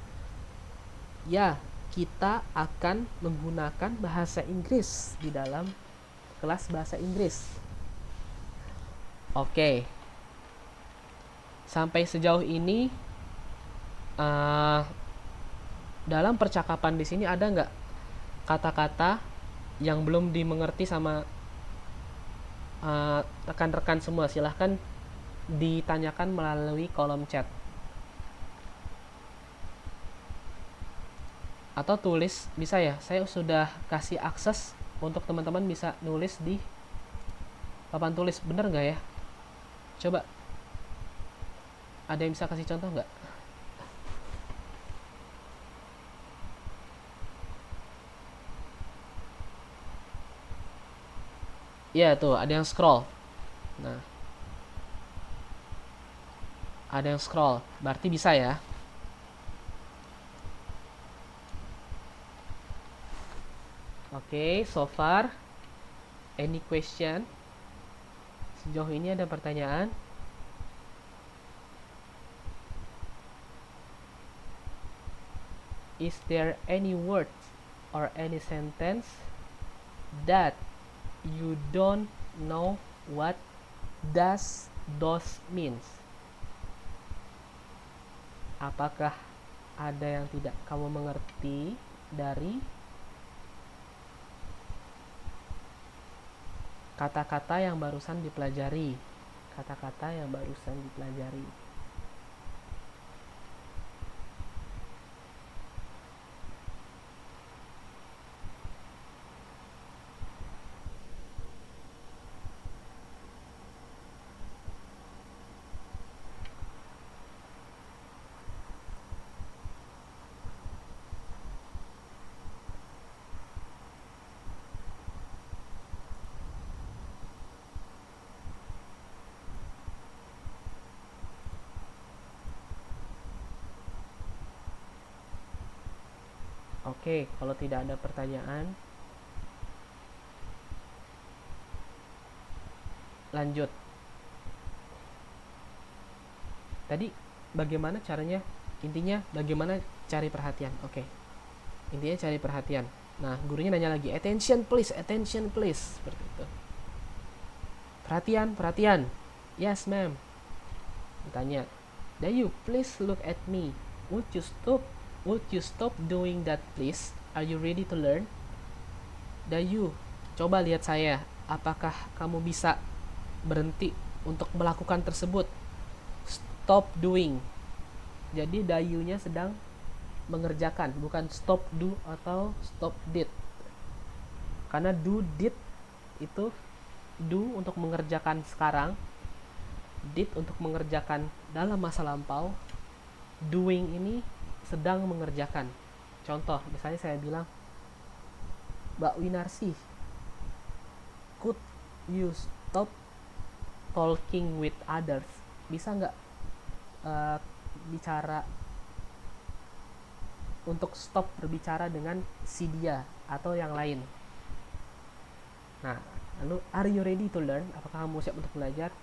Ya, kita akan menggunakan bahasa Inggris di dalam kelas bahasa Inggris. Oke. Sampai sejauh ini, dalam percakapan di sini ada nggak kata-kata yang belum dimengerti sama rekan-rekan semua? Silahkan ditanyakan melalui kolom chat atau tulis, bisa ya, saya sudah kasih akses untuk teman-teman bisa nulis di papan tulis, bener nggak ya? Coba ada yang bisa kasih contoh nggak? Iya tuh, ada yang scroll. Nah, ada yang scroll, berarti bisa ya. Oke, so far any question? Sejauh ini ada pertanyaan? Is there any word or any sentence that you don't know what does those means? Apakah ada yang tidak kamu mengerti dari kata-kata yang barusan dipelajari? Kata-kata yang barusan dipelajari. Oke, kalau tidak ada pertanyaan, lanjut. Tadi bagaimana caranya? Intinya bagaimana cari perhatian. Oke. Intinya cari perhatian. Nah, gurunya nanya lagi, attention please, seperti itu. Perhatian, perhatian. Yes, ma'am. Ditanya, Dayu, please look at me. Would you stop? Would you stop doing that, please? Are you ready to learn? Dayu, coba lihat saya. Apakah kamu bisa berhenti untuk melakukan tersebut? Stop doing. Jadi Dayunya sedang mengerjakan, bukan stop do atau stop did. Karena do did itu do untuk mengerjakan sekarang, did untuk mengerjakan dalam masa lampau, doing ini sedang mengerjakan. Contoh, misalnya saya bilang, Mbak Winarsi, could you stop talking with others? Bisa nggak bicara untuk stop berbicara dengan si dia atau yang lain. Nah, lalu are you ready to learn? Apakah kamu siap untuk belajar?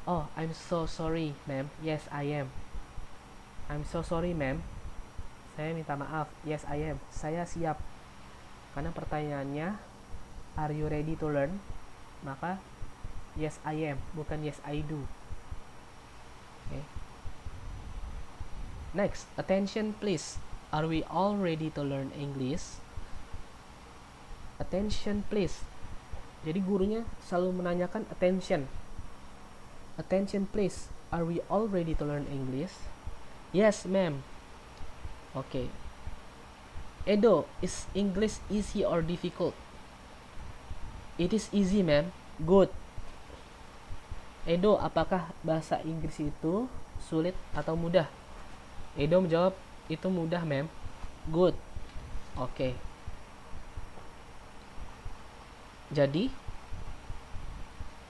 Oh, I'm so sorry, ma'am. Yes, I am. I'm so sorry, ma'am. Saya minta maaf. Yes, I am. Saya siap. Karena pertanyaannya are you ready to learn? Maka yes, I am, bukan yes, I do. Okay. Next, attention please. Are we all ready to learn English? Attention please. Jadi gurunya selalu menanyakan attention. Attention please. Are we all ready to learn English? Yes, ma'am. Okay. Edo, is English easy or difficult? It is easy, ma'am. Good. Edo, apakah bahasa Inggris itu sulit atau mudah? Edo menjawab, itu mudah, ma'am. Good. Oke. Jadi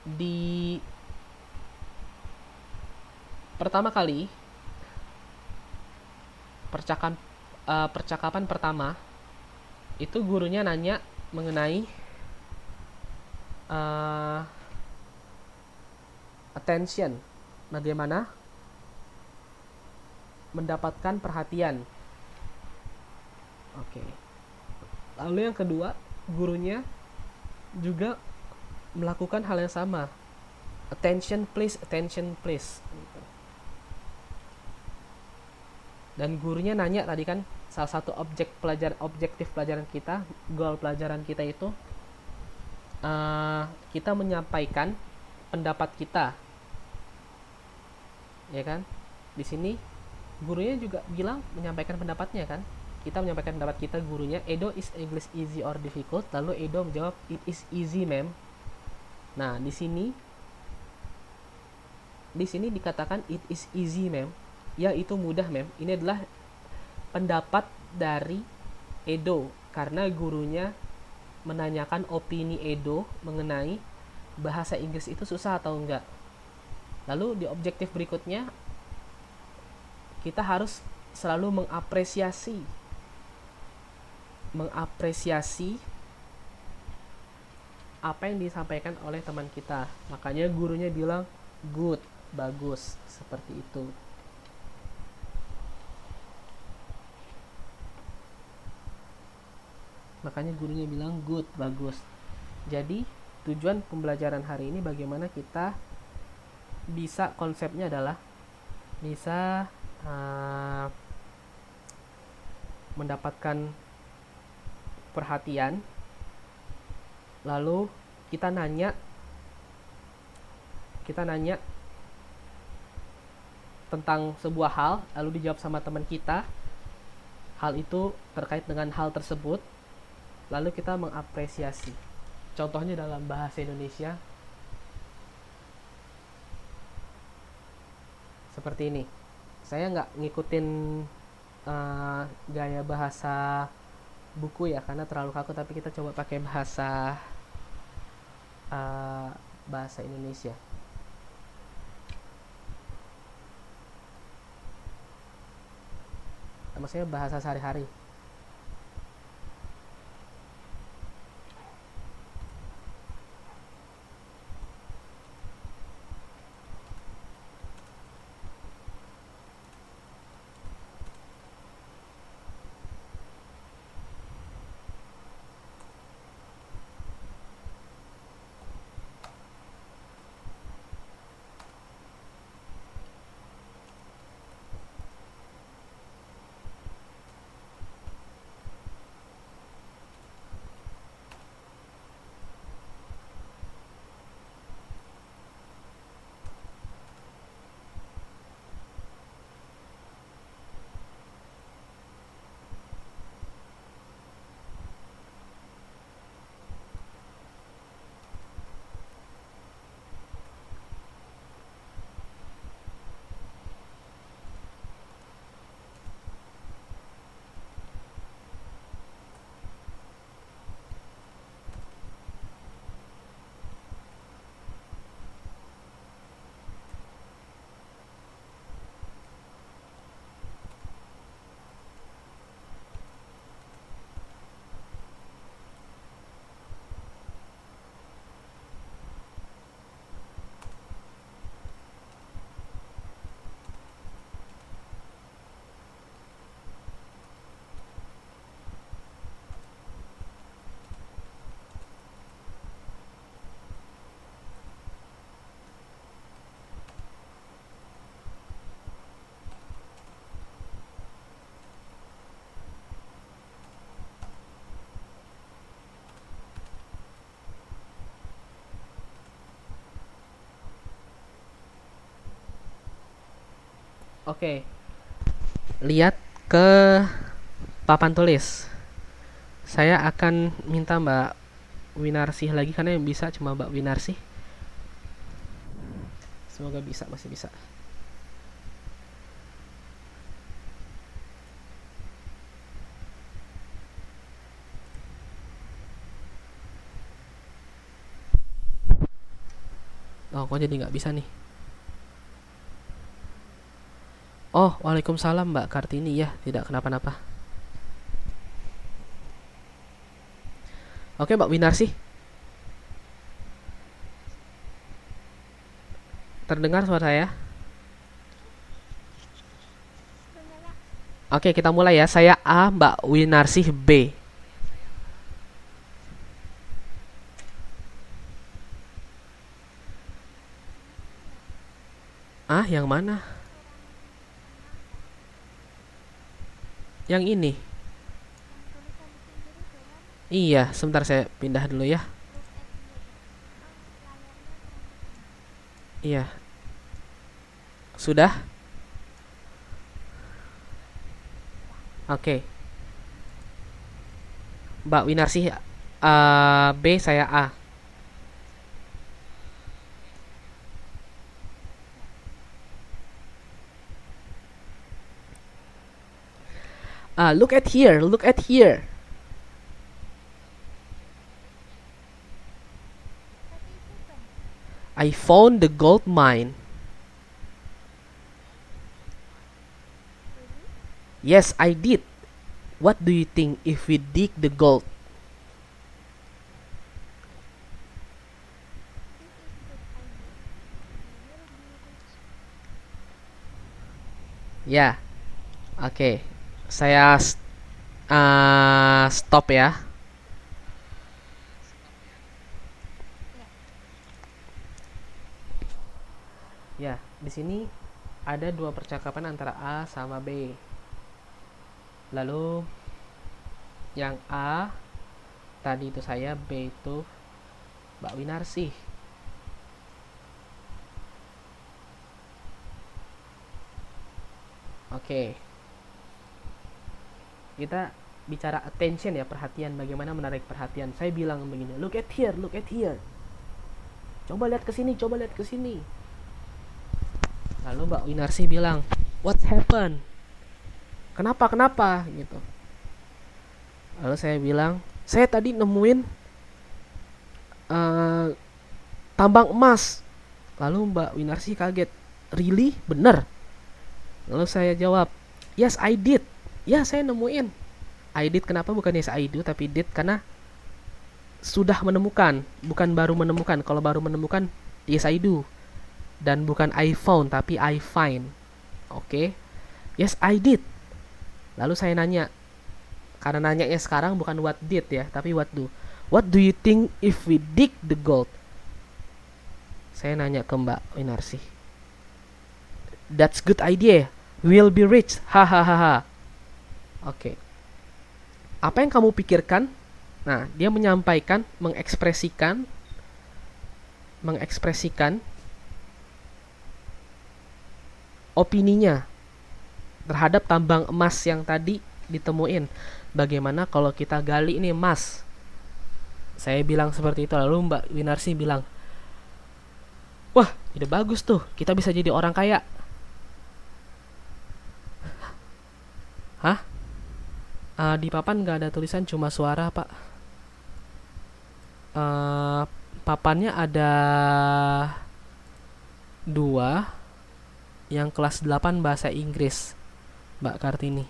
di pertama kali percakapan pertama itu gurunya nanya mengenai attention, bagaimana mendapatkan perhatian. Oke. Lalu yang kedua, gurunya juga melakukan hal yang sama. Attention please, attention please. Dan gurunya nanya tadi kan, salah satu objektif pelajaran kita, goal pelajaran kita itu kita menyampaikan pendapat kita, ya kan? Di sini gurunya juga bilang menyampaikan pendapatnya kan? Kita menyampaikan pendapat kita, gurunya, Edo, is English easy or difficult? Lalu Edo menjawab, it is easy, ma'am. Nah, di sini dikatakan it is easy, ma'am. Ya, itu mudah, ma'am. Ini adalah pendapat dari Edo karena gurunya menanyakan opini Edo mengenai bahasa Inggris itu susah atau enggak. Lalu di objektif berikutnya kita harus selalu mengapresiasi apa yang disampaikan oleh teman kita. Makanya gurunya bilang good, bagus, seperti itu. Makanya gurunya bilang good, bagus. Jadi tujuan pembelajaran hari ini bagaimana kita bisa, konsepnya adalah bisa mendapatkan perhatian. Lalu kita nanya tentang sebuah hal, lalu dijawab sama teman kita. Hal itu terkait dengan hal tersebut, lalu kita mengapresiasi. Contohnya dalam bahasa Indonesia seperti ini. Saya nggak ngikutin gaya bahasa buku ya, karena terlalu kaku, tapi kita coba pakai bahasa Indonesia. Maksudnya bahasa sehari-hari. Oke, lihat ke papan tulis. Saya akan minta Mbak Winarsih lagi karena yang bisa cuma Mbak Winarsih. Semoga bisa, masih bisa. Oh, kok jadi nggak bisa nih? Oh, waalaikumsalam Mbak Kartini ya, tidak kenapa-napa. Oke, Mbak Winarsih, terdengar suara saya? Oke, kita mulai ya. Saya A, Mbak Winarsih B. Ah, yang mana? Yang ini. Iya, sebentar saya pindah dulu ya. Iya, sudah? Oke. Mbak Winarsih B, saya A. Look at here, look at here. I found the gold mine. Yes, I did. What do you think if we dig the gold? Ya, oke. Saya stop ya. Ya, di sini ada dua percakapan antara A sama B. Lalu yang A tadi itu saya, B itu Mbak Winarsih. Oke. Kita bicara attention ya, perhatian, bagaimana menarik perhatian. Saya bilang begini, look at here, look at here. Coba lihat ke sini, coba lihat ke sini. Lalu Mbak Winarsih bilang, what happened? Kenapa, kenapa? Gitu. Lalu saya bilang, saya tadi nemuin uh, tambang emas. Lalu Mbak Winarsih kaget, really? Bener? Lalu saya jawab, yes I did. Ya saya nemuin. I did kenapa bukan yes I do tapi did karena sudah menemukan, bukan baru menemukan. Kalau baru menemukan yes I do. Dan bukan I found tapi I find. Oke. Yes I did. Lalu saya nanya, karena nanyanya sekarang bukan what did ya, tapi what do. What do you think if we dig the gold? Saya nanya ke Mbak Winarsih. That's good idea. We'll be rich. Hahaha. Oke. Apa yang kamu pikirkan? Nah, dia menyampaikan, mengekspresikan opininya terhadap tambang emas yang tadi ditemuin. Bagaimana kalau kita gali ini emas? Saya bilang seperti itu. Lalu Mbak Winarsih bilang, wah, ide bagus tuh. Kita bisa jadi orang kaya. Hah? Di papan nggak ada tulisan, cuma suara pak. Papannya ada dua, yang kelas 8 bahasa Inggris, Mbak Kartini.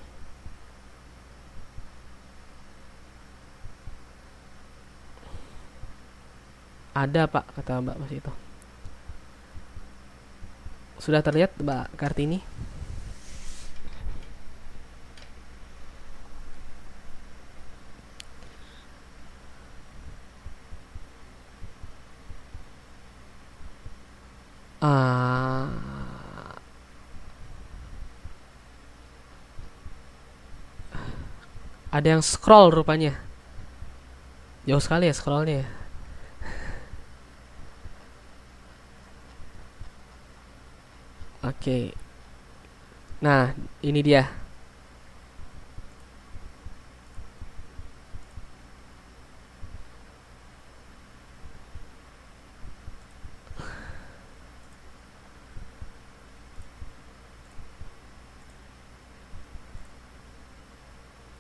Ada pak, kata Mbak Mas itu. Sudah terlihat Mbak Kartini? uh, ada yang scroll rupanya. Jauh sekali ya scrollnya. Oke. Nah, ini dia.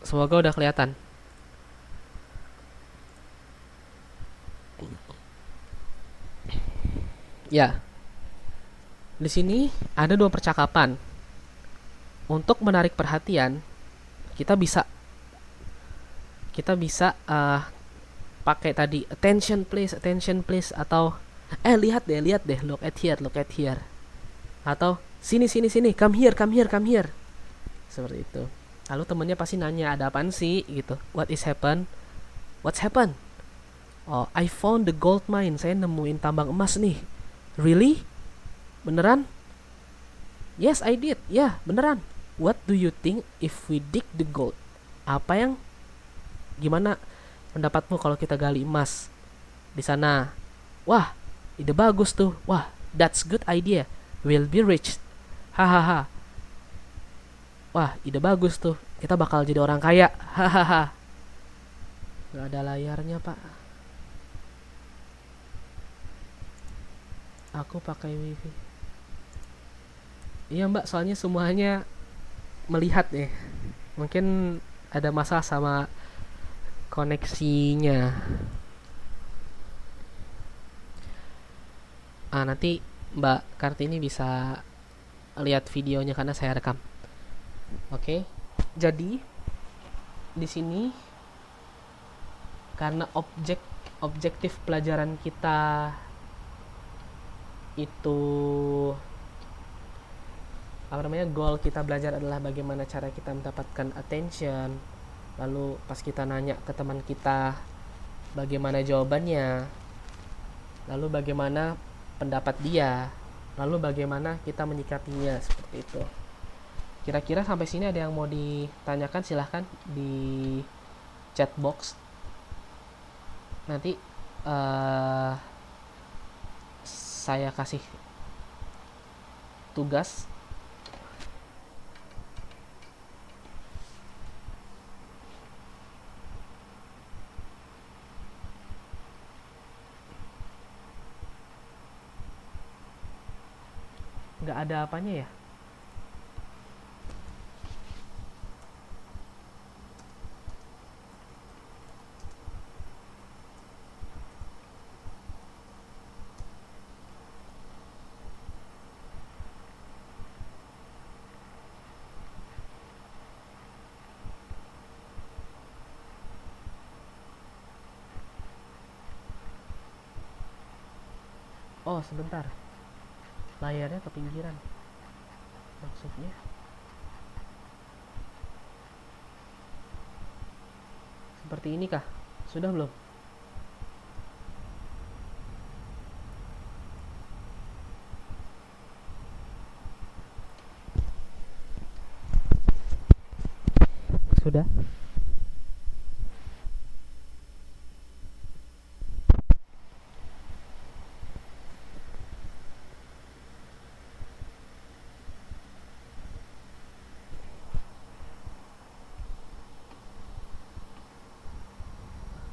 Semoga udah kelihatan. Ya, di sini ada dua percakapan. Untuk menarik perhatian, kita bisa pakai tadi attention please, atau lihat deh, look at here, atau sini sini sini, come here, come here, come here, seperti itu. Lalu temennya pasti nanya, ada apaan sih gitu, what's happen. Oh, I found the gold mine, saya nemuin tambang emas nih. Really? Beneran? Yes, I did. Ya, beneran. What do you think if we dig the gold? Apa yang Gimana pendapatmu kalau kita gali emas di sana? Wah, ide bagus tuh. Wah, that's good idea. We'll be rich. Hahaha. Wah, ide bagus tuh. Kita bakal jadi orang kaya. Hahaha. Gak ada layarnya, Pak. Aku pakai wifi. Iya, Mbak, soalnya semuanya melihat ya. Mungkin ada masalah sama koneksinya. Nanti Mbak Kartini bisa lihat videonya karena saya rekam. Oke. Jadi di sini karena objektif pelajaran kita itu goal kita belajar adalah bagaimana cara kita mendapatkan attention. Lalu pas kita nanya ke teman kita bagaimana jawabannya, lalu bagaimana pendapat dia, lalu bagaimana kita menyikapinya, seperti itu. Kira-kira sampai sini ada yang mau ditanyakan, silahkan di chat box. Nanti saya kasih tugas. Nggak ada apanya ya? Oh, sebentar. Layarnya ke pinggiran. Maksudnya? Seperti ini kah? Sudah belum? Sudah?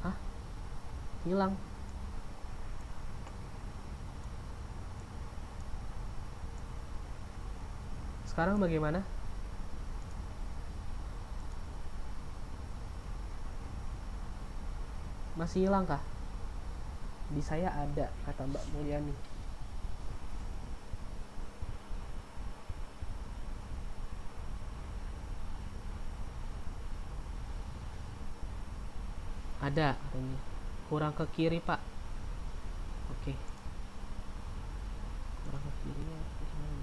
Hah? Hilang. Sekarang bagaimana? Masih hilang kah? Di saya ada, kata Mbak Mulyani. Ada katanya. Kurang ke kiri, Pak. Oke. Kurang ke kiri ya. Gimana?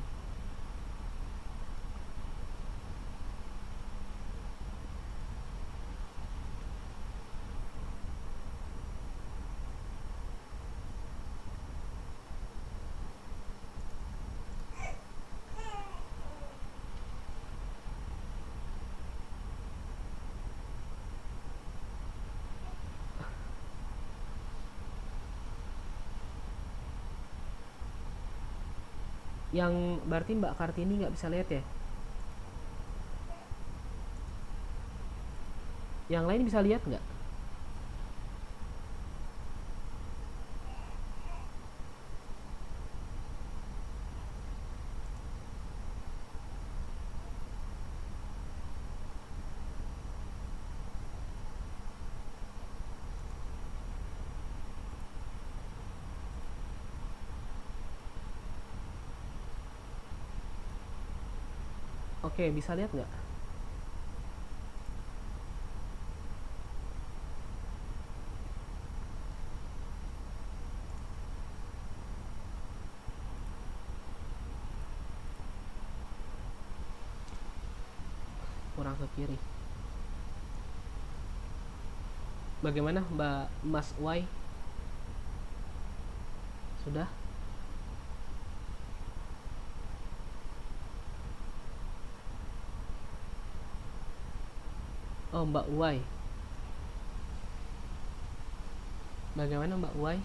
Yang berarti Mbak Kartini nggak bisa lihat ya? Yang lain bisa lihat nggak? Oke, bisa lihat nggak? Kurang ke kiri. Bagaimana Mbak Mas Y? Sudah? Oh, Mbak Y. Bagaimana Mbak Y?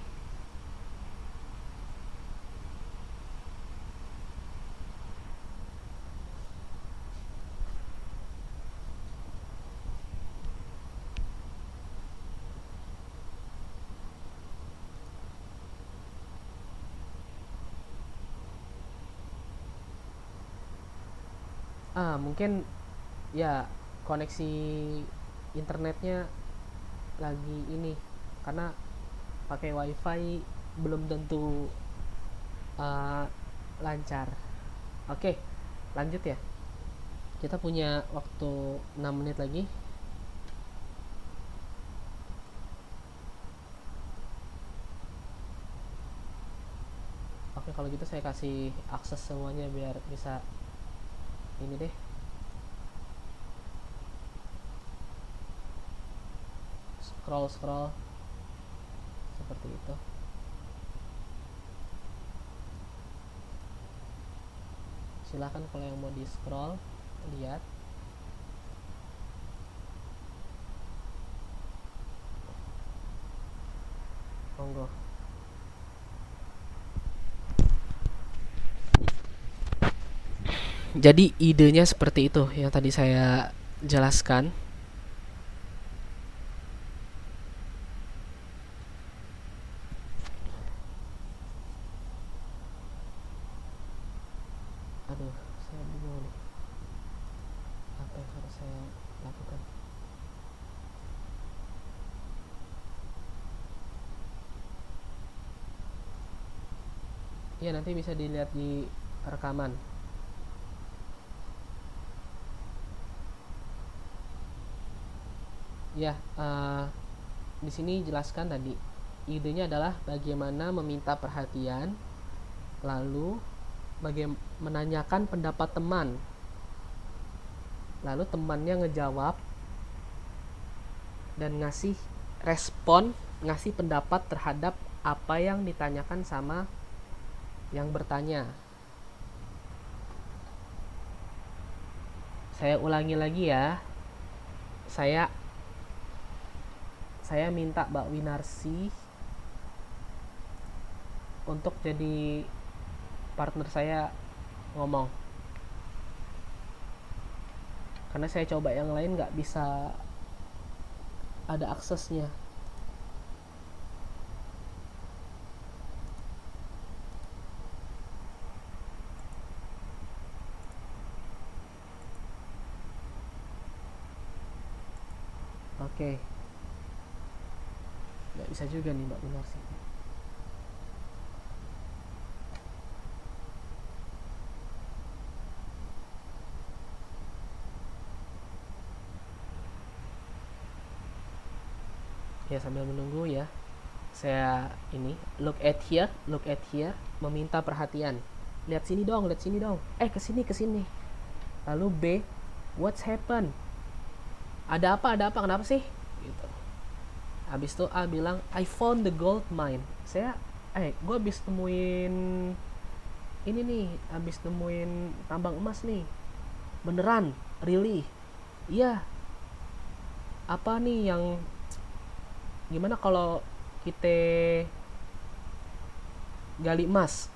Mungkin ya koneksi internetnya lagi ini, karena pakai wifi belum tentu uh, lancar. Oke, lanjut ya. Kita punya waktu 6 menit lagi. Oke, kalau gitu saya kasih akses semuanya biar bisa ini deh. Scroll seperti itu. Silahkan kalau yang mau di scroll, lihat. Monggo. Jadi idenya seperti itu yang tadi saya jelaskan. Aduh, saya bingung nih. Apa yang harus saya lakukan? Iya, nanti bisa dilihat di rekaman. Ya, di sini jelaskan tadi. Idenya adalah bagaimana meminta perhatian, lalu bagaimana menanyakan pendapat teman. Lalu temannya ngejawab dan ngasih respon, ngasih pendapat terhadap apa yang ditanyakan sama yang bertanya. Saya ulangi lagi ya. Saya minta Mbak Winarsi untuk jadi partner saya ngomong. Karena saya coba yang lain nggak bisa ada aksesnya. Oke. Nggak bisa juga nih Mbak Winarsi. Ya, sambil menunggu ya. Saya ini look at here, meminta perhatian. Lihat sini dong, kesini. Lalu B, what's happen? Ada apa, kenapa sih? Gitu. Habis itu A bilang, I found the gold mine. Gue habis nemuin ini nih, habis nemuin tambang emas nih. Beneran, really? Iya. Apa nih yang gimana kalau kita gali emas?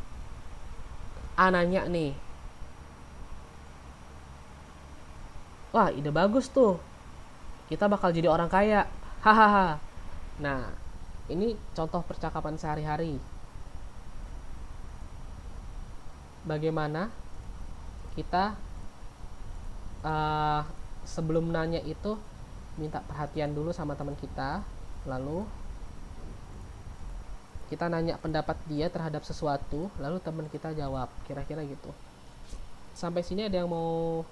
A nanya nih. Wah, ide bagus tuh. kita bakal jadi orang kaya, hahaha. Nah, ini contoh percakapan sehari-hari. Bagaimana kita sebelum nanya itu minta perhatian dulu sama teman kita, lalu kita nanya pendapat dia terhadap sesuatu, lalu teman kita jawab, kira-kira gitu. Sampai sini ada yang mau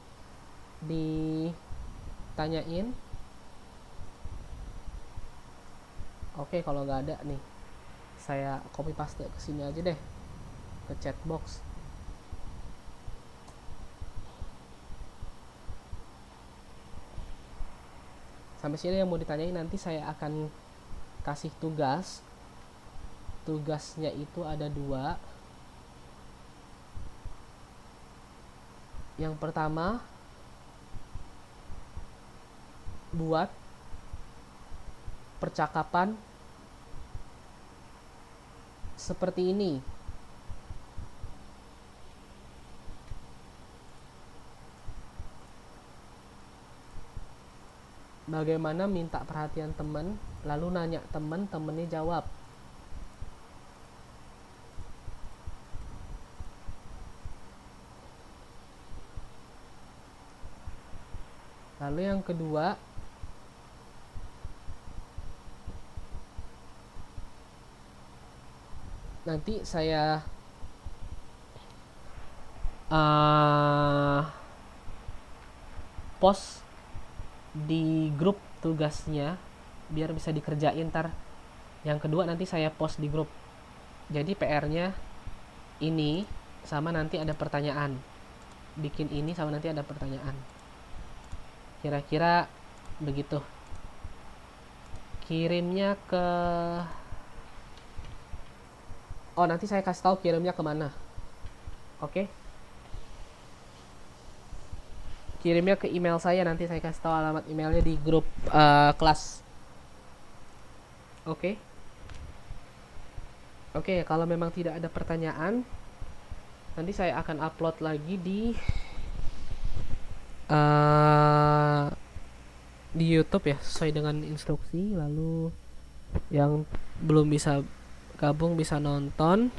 ditanyain? Oke, kalau nggak ada nih, saya copy paste ke sini aja deh, ke chat box. Sampai sini yang mau ditanyain, nanti saya akan kasih tugas. Tugasnya itu ada 2. Yang pertama, buat percakapan seperti ini. Bagaimana minta perhatian teman, lalu nanya teman, temennya jawab. Lalu yang kedua, nanti saya post di grup tugasnya biar bisa dikerjain ntar. Yang kedua nanti saya post di grup. Jadi PR-nya ini sama nanti ada pertanyaan. Bikin ini sama nanti ada pertanyaan. Kira-kira begitu. Kirimnya ke nanti saya kasih tahu kirimnya kemana. Oke? Kirimnya ke email saya, nanti saya kasih tahu alamat emailnya di grup kelas. Oke? Oke, kalau memang tidak ada pertanyaan, nanti saya akan upload lagi di YouTube ya, sesuai dengan instruksi. Lalu yang belum bisa gabung bisa nonton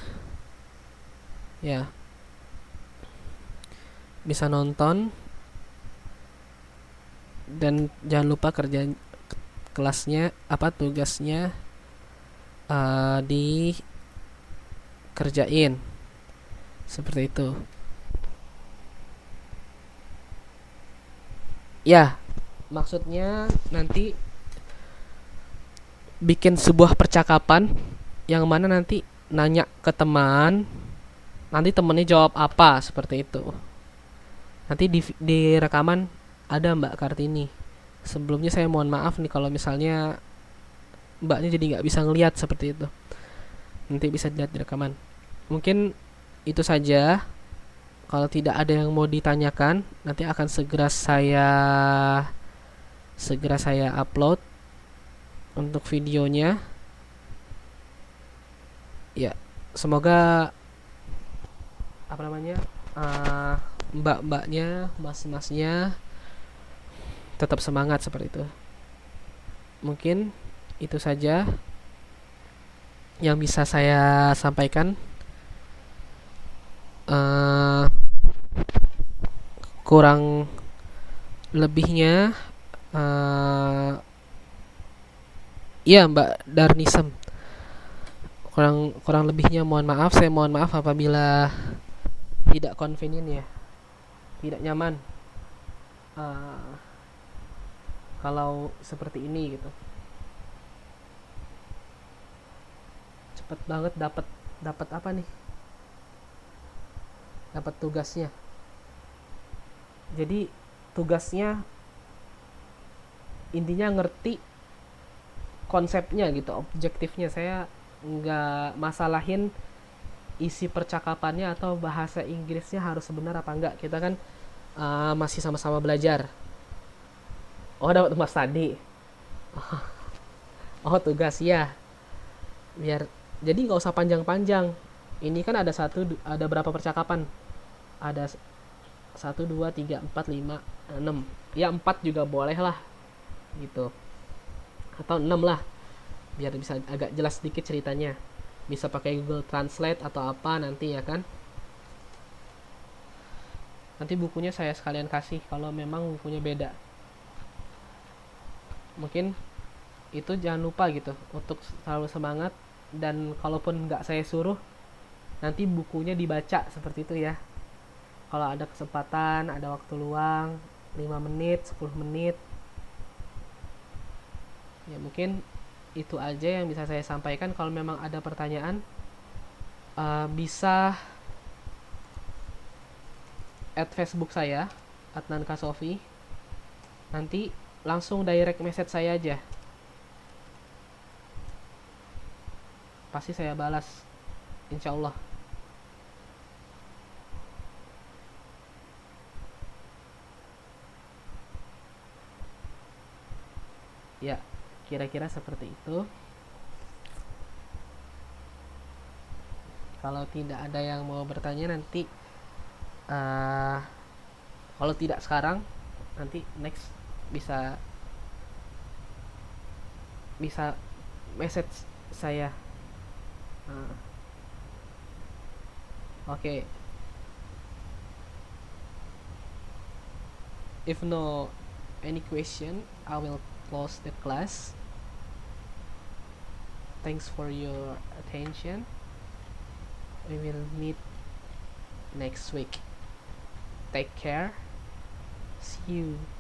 ya, bisa nonton. Dan jangan lupa kerjaan kelasnya tugasnya dikerjain seperti itu ya. Maksudnya nanti bikin sebuah percakapan yang mana nanti nanya ke teman, nanti temennya jawab apa, seperti itu. Nanti di rekaman ada Mbak Kartini. Sebelumnya saya mohon maaf nih kalau misalnya Mbaknya jadi nggak bisa ngelihat seperti itu. Nanti bisa dilihat di rekaman. Mungkin itu saja. Kalau tidak ada yang mau ditanyakan, nanti akan segera saya upload untuk videonya. Ya, semoga mbak-mbaknya, mas-masnya tetap semangat seperti itu. Mungkin itu saja yang bisa saya sampaikan. Kurang lebihnya iya Mbak Darnisem, kurang lebihnya mohon maaf. Saya mohon maaf apabila tidak convenient ya, tidak nyaman kalau seperti ini gitu. Cepet banget dapat apa nih, dapat tugasnya. Jadi tugasnya intinya ngerti konsepnya gitu, objektifnya. Saya nggak masalahin isi percakapannya atau bahasa Inggrisnya harus benar apa enggak. Kita kan masih sama-sama belajar. Oh, dapat tugas tadi. Oh, tugas ya. Biar jadi nggak usah panjang-panjang. Ini kan ada berapa percakapan? Ada 1, 2, 3, 4, 5, 6. Ya 4 juga boleh lah. gitu, atau 6 lah, biar bisa agak jelas sedikit ceritanya. Bisa pakai Google Translate atau apa nanti ya kan. Nanti bukunya saya sekalian kasih kalau memang bukunya beda. Mungkin itu jangan lupa gitu untuk selalu semangat, dan kalaupun nggak saya suruh, nanti bukunya dibaca seperti itu ya. Kalau ada kesempatan, ada waktu luang 5 menit, 10 menit. Ya mungkin itu aja yang bisa saya sampaikan. Kalau memang ada pertanyaan, bisa add Facebook saya, Adnan Kasofi. Nanti langsung direct message saya aja. Pasti saya balas, insya Allah. Ya, kira-kira seperti itu. Kalau tidak ada yang mau bertanya nanti, uh, kalau tidak sekarang, nanti next bisa bisa message saya. Oke, okay. If no any question, I will close the class. Thanks for your attention. We will meet next week. Take care. See you.